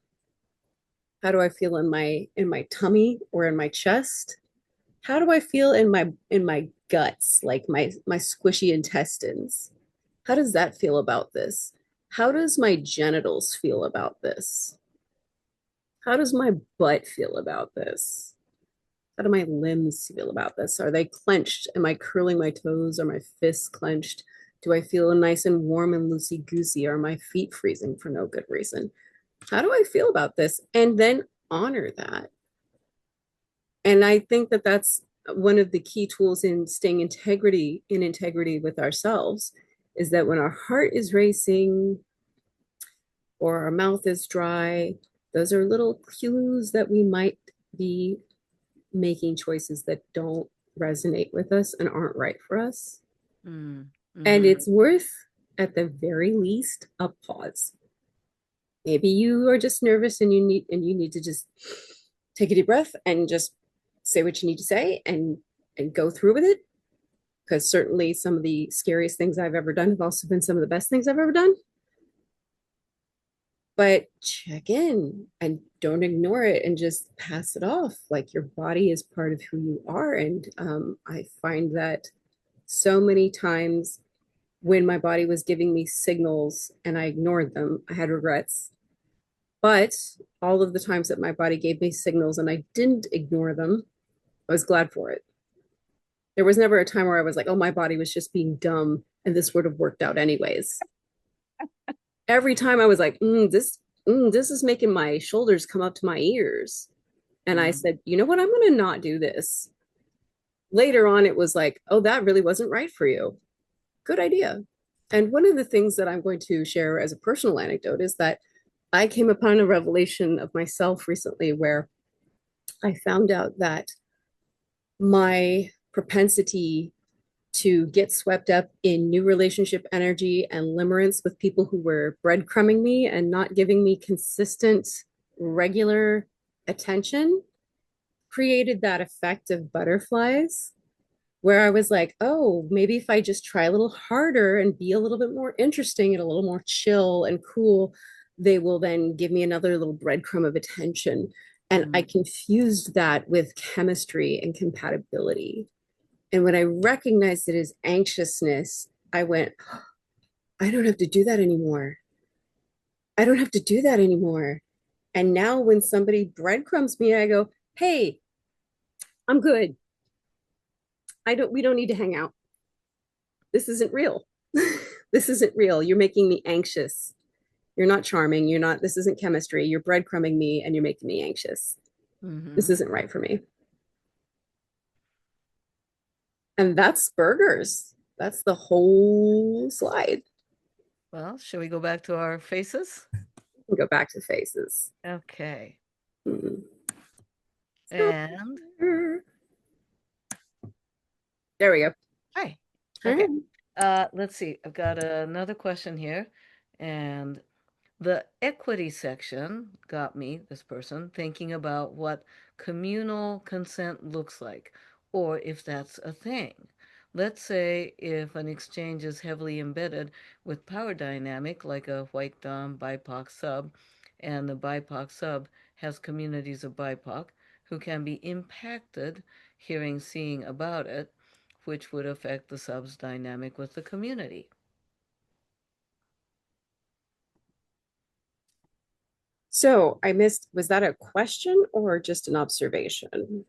how do I feel in my tummy or in my chest, how do I feel in my guts, like my squishy intestines, how does that feel about this? how does my genitals feel about this? How does my butt feel about this? How do my limbs feel about this? Are they clenched? Am I curling my toes? Are my fists clenched? Do I feel nice and warm and loosey goosey? Are my feet freezing for no good reason? How do I feel about this? And then honor that. And I think that that's one of the key tools in staying integrity with ourselves is that when our heart is racing or our mouth is dry, those are little clues that we might be making choices that don't resonate with us and aren't right for us. Mm, And mm-hmm. it's worth, at the very least, a pause. Maybe you are just nervous and you need to just take a deep breath and just say what you need to say and go through with it. Because certainly some of the scariest things I've ever done have also been some of the best things I've ever done. But check in and don't ignore it and just pass it off. Like your body is part of who you are. And I find that so many times when my body was giving me signals and I ignored them, I had regrets. But all of the times that my body gave me signals and I didn't ignore them, I was glad for it. There was never a time where I was like, oh, my body was just being dumb and this would have worked out anyways. Every time I was like, this is making my shoulders come up to my ears. And I Mm. said, you know what? I'm going to not do this. Later on, it was like, oh, that really wasn't right for you. Good idea. And one of the things that I'm going to share as a personal anecdote is that I came upon a revelation of myself recently where I found out that my propensity to get swept up in new relationship energy and limerence with people who were breadcrumbing me and not giving me consistent, regular attention created that effect of butterflies where I was like, oh, maybe if I just try a little harder and be a little bit more interesting and a little more chill and cool, they will then give me another little breadcrumb of attention. And I Mm. confused that with chemistry and compatibility. And when I recognized it as anxiousness, I went, oh, I don't have to do that anymore. I don't have to do that anymore. And now when somebody breadcrumbs me, I go, hey, I'm good. We don't need to hang out. This isn't real. This isn't real. You're making me anxious. You're not charming. You're not, this isn't chemistry. You're breadcrumbing me and you're making me anxious. This Mm-hmm. isn't right for me. And that's burgers. That's the whole slide. Well, shall we go back to our faces? Go back to faces. Okay. Hmm. And There we go. hi. All Okay. right. Let's see. I've got another question here, and the equity section got me, this person, thinking about what communal consent looks like, or if that's a thing. Let's say if an exchange is heavily embedded with power dynamic, like a white dom BIPOC sub, and the BIPOC sub has communities of BIPOC who can be impacted, hearing, seeing about it, which would affect the sub's dynamic with the community. So I missed, was that a question or just an observation?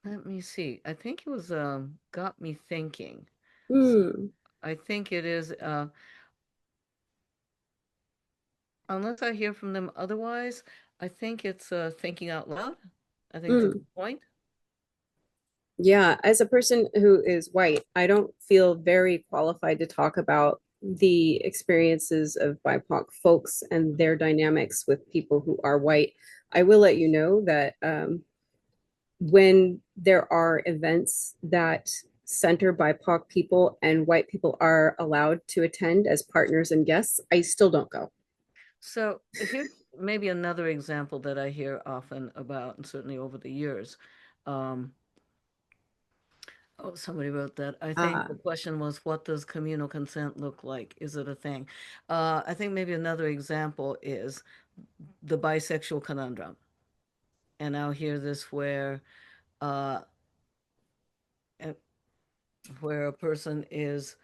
Let me see. I think it was got me thinking. So Hmm. I think it is unless I hear from them otherwise, I think it's thinking out loud. I think it's a Hmm. good point. Yeah, as a person who is white, I don't feel very qualified to talk about the experiences of BIPOC folks and their dynamics with people who are white. I will let you know that when there are events that center BIPOC people and white people are allowed to attend as partners and guests, I still don't go. So here's maybe another example that I hear often about, and certainly over the years. Um, oh, somebody wrote that. I think Ah, the question was, what does communal consent look like? Is it a thing? I think maybe another example is the bisexual conundrum. And I'll hear this uh, where a person is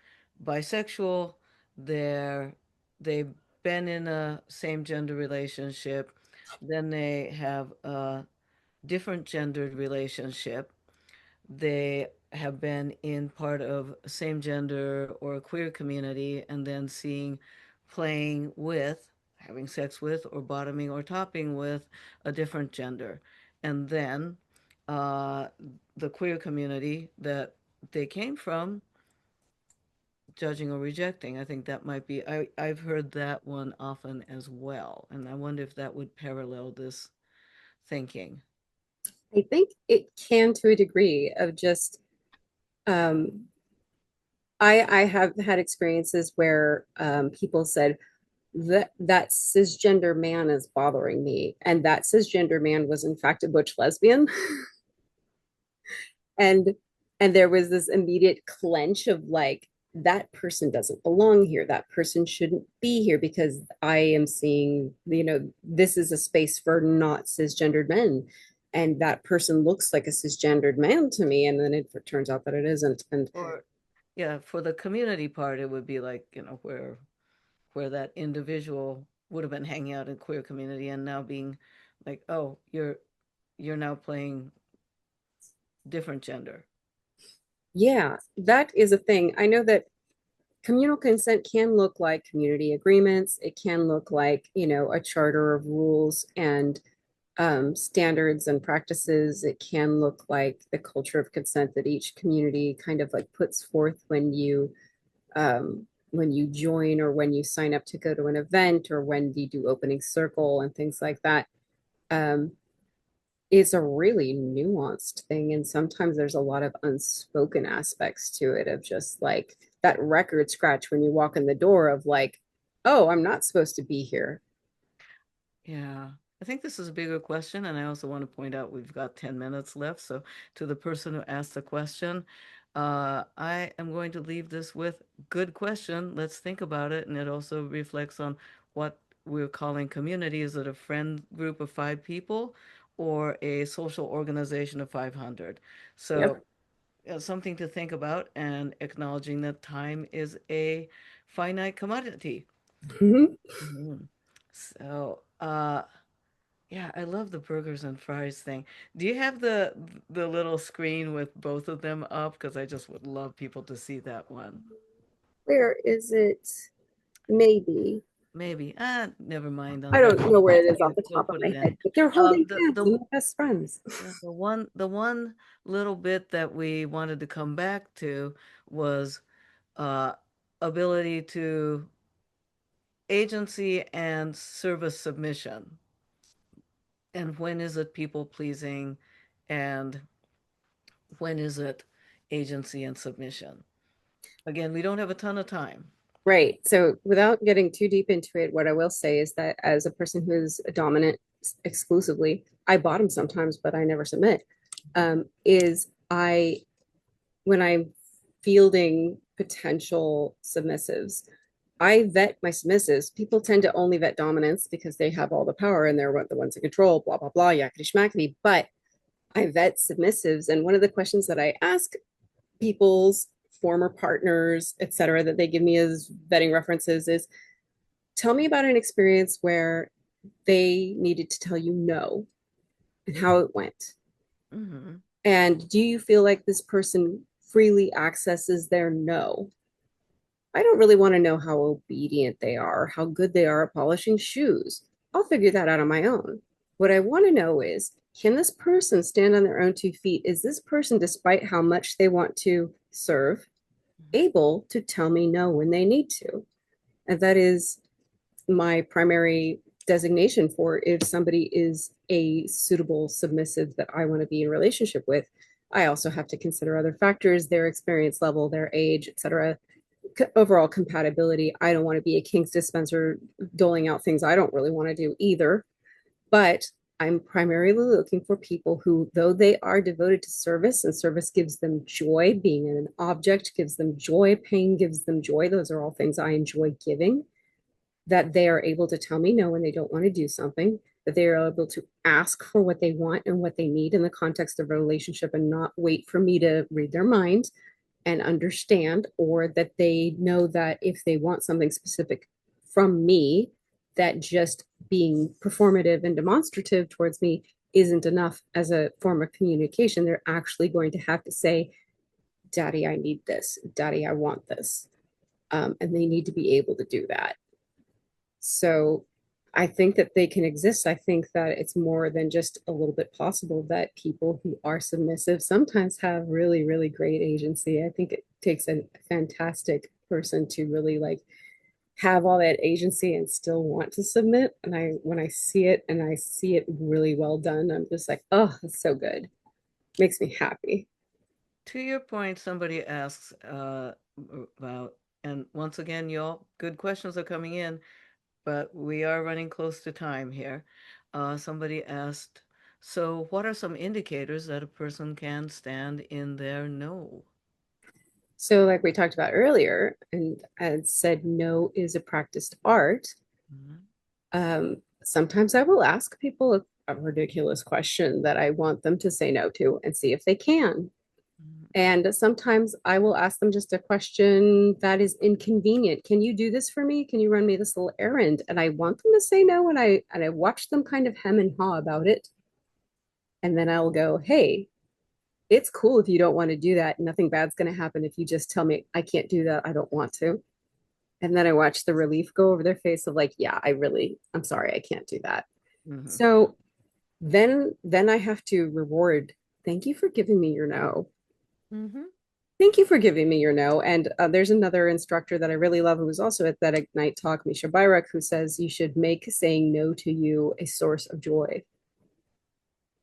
bisexual, they're they've been in a same gender relationship, then they have a different gendered relationship, they have been in part of same gender or a queer community, and then seeing, playing with, having sex with, or bottoming or topping with a different gender. And then uh, the queer community that they came from, judging or rejecting. I think that might be, I've heard that one often as well. And I wonder if that would parallel this thinking. I think it can to a degree of just um I have had experiences where people said that cisgender man is bothering me, and that cisgender man was in fact a butch lesbian. and and there was this immediate clench of like, that person doesn't belong here, that person shouldn't be here, because I am seeing, this is a space for not cisgendered men, and that person looks like a cisgendered man to me, and then it turns out that it isn't. And Or, yeah, for the community part, it would be like, where that individual would have been hanging out in queer community and now being like, oh, you're now playing different gender. yeah, that is a thing. I know that communal consent can look like community agreements. It can look like, a charter of rules and standards and practices. It can look like the culture of consent that each community kind of like puts forth when you join, or when you sign up to go to an event, or when you do opening circle and things like that. Um, is a really nuanced thing. And sometimes there's a lot of unspoken aspects to it, of just like that record scratch when you walk in the door of like, oh, I'm not supposed to be here. Yeah, I think this is a bigger question, and I also want to point out we've got 10 minutes left. So, to the person who asked the question, I am going to leave this with good question. Let's think about it. And it also reflects on what we're calling community. Is it a friend group of five people or a social organization of 500? Yep. So, something to think about, and acknowledging that time is a finite commodity. Mhm. Mhm. So, yeah, I love the burgers and fries thing. Do you have the little screen with both of them up? Because I just would love people to see that one. Where is it? Maybe. Maybe. Never mind I on that. don't know where it is off You the go top of put it my in. head, but they're holding The hands the and they're best friends. yeah, the one little bit that we wanted to come back to was uh ability to agency and service submission. And when is it people pleasing, and when is it agency and submission? Again, we don't have a ton of time. Right. So without getting too deep into it, what I will say is that as a person who's dominant exclusively, I bottom sometimes, but I never submit. Is I When I'm fielding potential submissives, I vet my submissives. People tend to only vet dominants because they have all the power and they're the ones in control, blah, blah, blah, yakety schmackety. But I vet submissives. And one of the questions that I ask people's former partners, et cetera, that they give me as vetting references is, tell me about an experience where they needed to tell you no and how it went. Hmm. And do you feel like this person freely accesses their no? I don't really want to know how obedient they are, how good they are at polishing shoes. I'll figure that out on my own. What I want to know is, can this person stand on their own 2 feet? Is this person, despite how much they want to serve, able to tell me no when they need to? And that is my primary designation for if somebody is a suitable submissive that I want to be in relationship with. I also have to consider other factors, their experience level, their age, etc., overall compatibility. I don't want to be a kinks dispenser doling out things I don't really want to do either. But I'm primarily looking for people who, though they are devoted to service and service gives them joy, being an object gives them joy, pain gives them joy. Those are all things I enjoy giving, that they are able to tell me no when they don't want to do something, that they are able to ask for what they want and what they need in the context of a relationship and not wait for me to read their mind and understand, or that they know that if they want something specific from me, that just being performative and demonstrative towards me isn't enough as a form of communication. They're actually going to have to say, Daddy, I need this. Daddy, I want this. And they need to be able to do that. So I think that they can exist. I think that it's more than just a little bit possible that people who are submissive sometimes have really, really great agency. I think it takes a fantastic person to really like have all that agency and still want to submit. And I, when I see it and I see it really well done, I'm just like, oh, that's so good. Makes me happy. To your point, somebody asks about, and once again, y'all, good questions are coming in, but we are running close to time here. Somebody asked, so what are some indicators that a person can stand in their no? So, like we talked about earlier, and I said, no is a practiced art. Mhm. Sometimes I will ask people a ridiculous question that I want them to say no to and see if they can. Mhm. And sometimes I will ask them just a question that is inconvenient. Can you do this for me? Can you run me this little errand? And I want them to say no, and I watch them kind of hem and haw about it. And then I'll go, hey, it's cool if you don't want to do that. Nothing bad's going to happen if you just tell me I can't do that. I don't want to. And then I watch the relief go over their face of like, yeah, I'm sorry, I can't do that. Mhm. So then I have to reward, thank you for giving me your no. Mhm. Thank you for giving me your no. And there's another instructor that I really love who was also at that Ignite talk, Misha Byrak, who says you should make saying no to you a source of joy.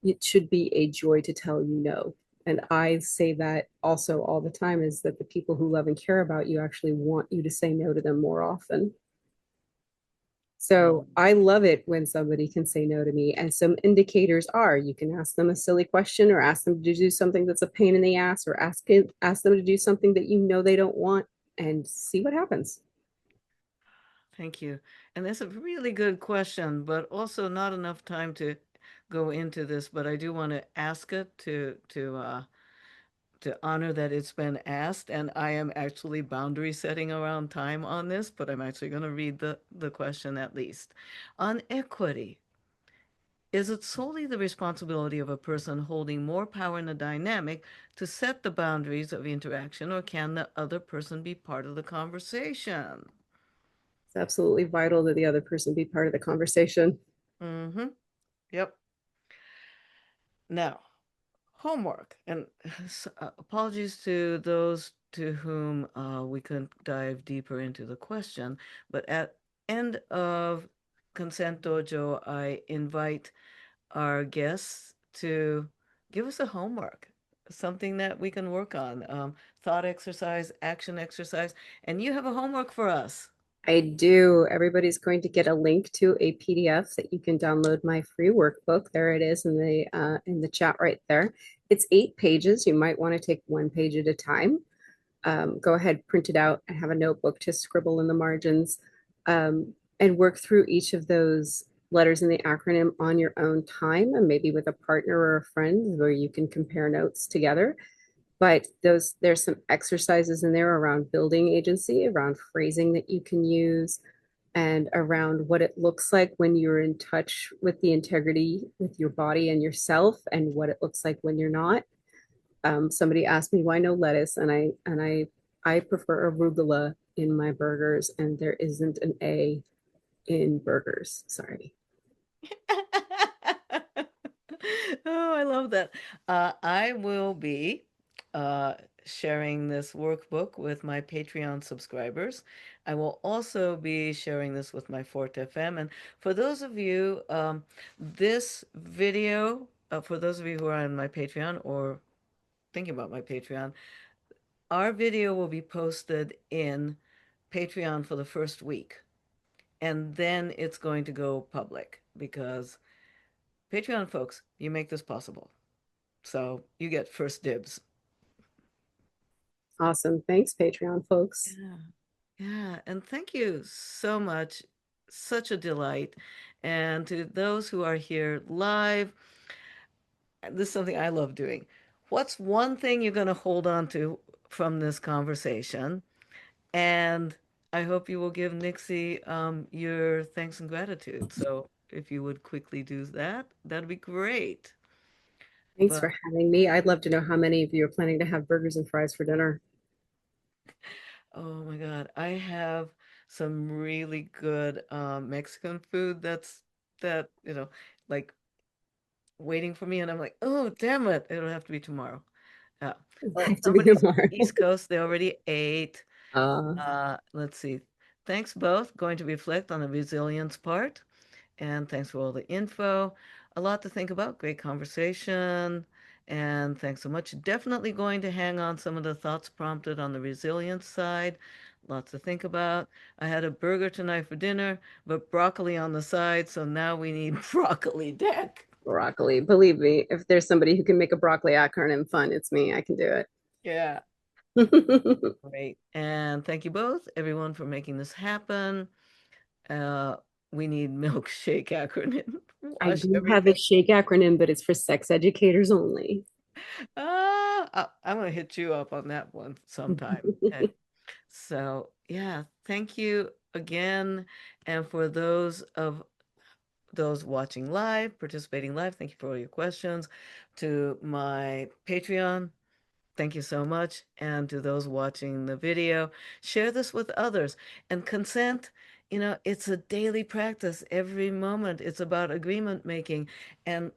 It should be a joy to tell you no. And I say that also all the time is that the people who love and care about you actually want you to say no to them more often. So Um, I love it when somebody can say no to me. And some indicators are you can ask them a silly question or ask them to do something that's a pain in the ass or ask them to do something that you know they don't want and see what happens. Thank you. And that's a really good question, but also not enough time to go into this, but I do want to ask it to honor that it's been asked, and I am actually boundary setting around time on this, but I'm actually going to read the question at least. On equity, is it solely the responsibility of a person holding more power in the dynamic to set the boundaries of interaction, or can the other person be part of the conversation? It's absolutely vital that the other person be part of the conversation. Mm-hmm. Yep. Now, homework. And apologies to those to whom we couldn't dive deeper into the question, but at end of Consent Dojo, I invite our guests to give us a homework, something that we can work on, thought exercise, action exercise, and you have a homework for us. I do. Everybody's going to get a link to a PDF that you can download my free workbook. There it is in the chat right there. It's 8 pages. You might want to take one page at a time. Go ahead, print it out, and have a notebook to scribble in the margins, and work through each of those letters in the acronym on your own time, and maybe with a partner or a friend where you can compare notes together. But there's some exercises in there around building agency, around phrasing that you can use, and around what it looks like when you're in touch with the integrity with your body and yourself, and what it looks like when you're not. Somebody asked me why no lettuce, and I prefer arugula in my burgers, and there isn't an A in burgers. Sorry. Oh, I love that. I will be uh, sharing this workbook with my Patreon subscribers. I will also be sharing this with my Fort FM. And for those of you, this video, for those of you who are on my Patreon or thinking about my Patreon, our video will be posted in Patreon for the first week. And then it's going to go public because Patreon folks, you make this possible. So you get first dibs. Awesome. Thanks, Patreon folks. Yeah. Yeah. And thank you so much. Such a delight. And to those who are here live, this is something I love doing. What's one thing you're going to hold on to from this conversation? And I hope you will give Nixie your thanks and gratitude. So if you would quickly do that, that'd be great. Thanks But for having me. I'd love to know how many of you are planning to have burgers and fries for dinner. oh my God, I have some really good Mexican food that, like waiting for me, and I'm like, oh, damn it, it'll have to be tomorrow. Yeah. I Well, have to be somebody's on tomorrow. the East Coast, they already ate. Uh, Let's see. Thanks both. Going to reflect on the resilience part. And thanks for all the info. A lot to think about. Great conversation. And thanks so much. Definitely going to hang on some of the thoughts prompted on the resilience side. Lots to think about. I had a burger tonight for dinner, but broccoli on the side. So now we need broccoli deck. broccoli. Believe me, if there's somebody who can make a broccoli acronym fun, it's me. I can do Yeah. it. Great. And thank you both, everyone, for making this happen. Uh, we need milkshake acronym. I Wash do have a everything. shake acronym, but it's for sex educators only. I'm gonna hit you up on that one sometime. Okay. So yeah, thank you again. And for those watching live, participating live, thank you for all your questions. To my Patreon, thank you so much. And to those watching the video, share this with others. And consent, it's a daily practice every moment. It's about agreement making. And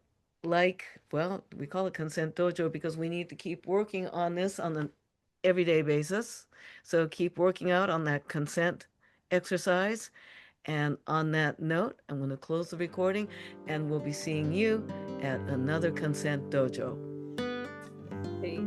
well, we call it Consent Dojo because we need to keep working on this on an everyday basis. So keep working out on that consent exercise. And on that note, I'm going to close the recording and we'll be seeing you at another Consent Dojo. Hey.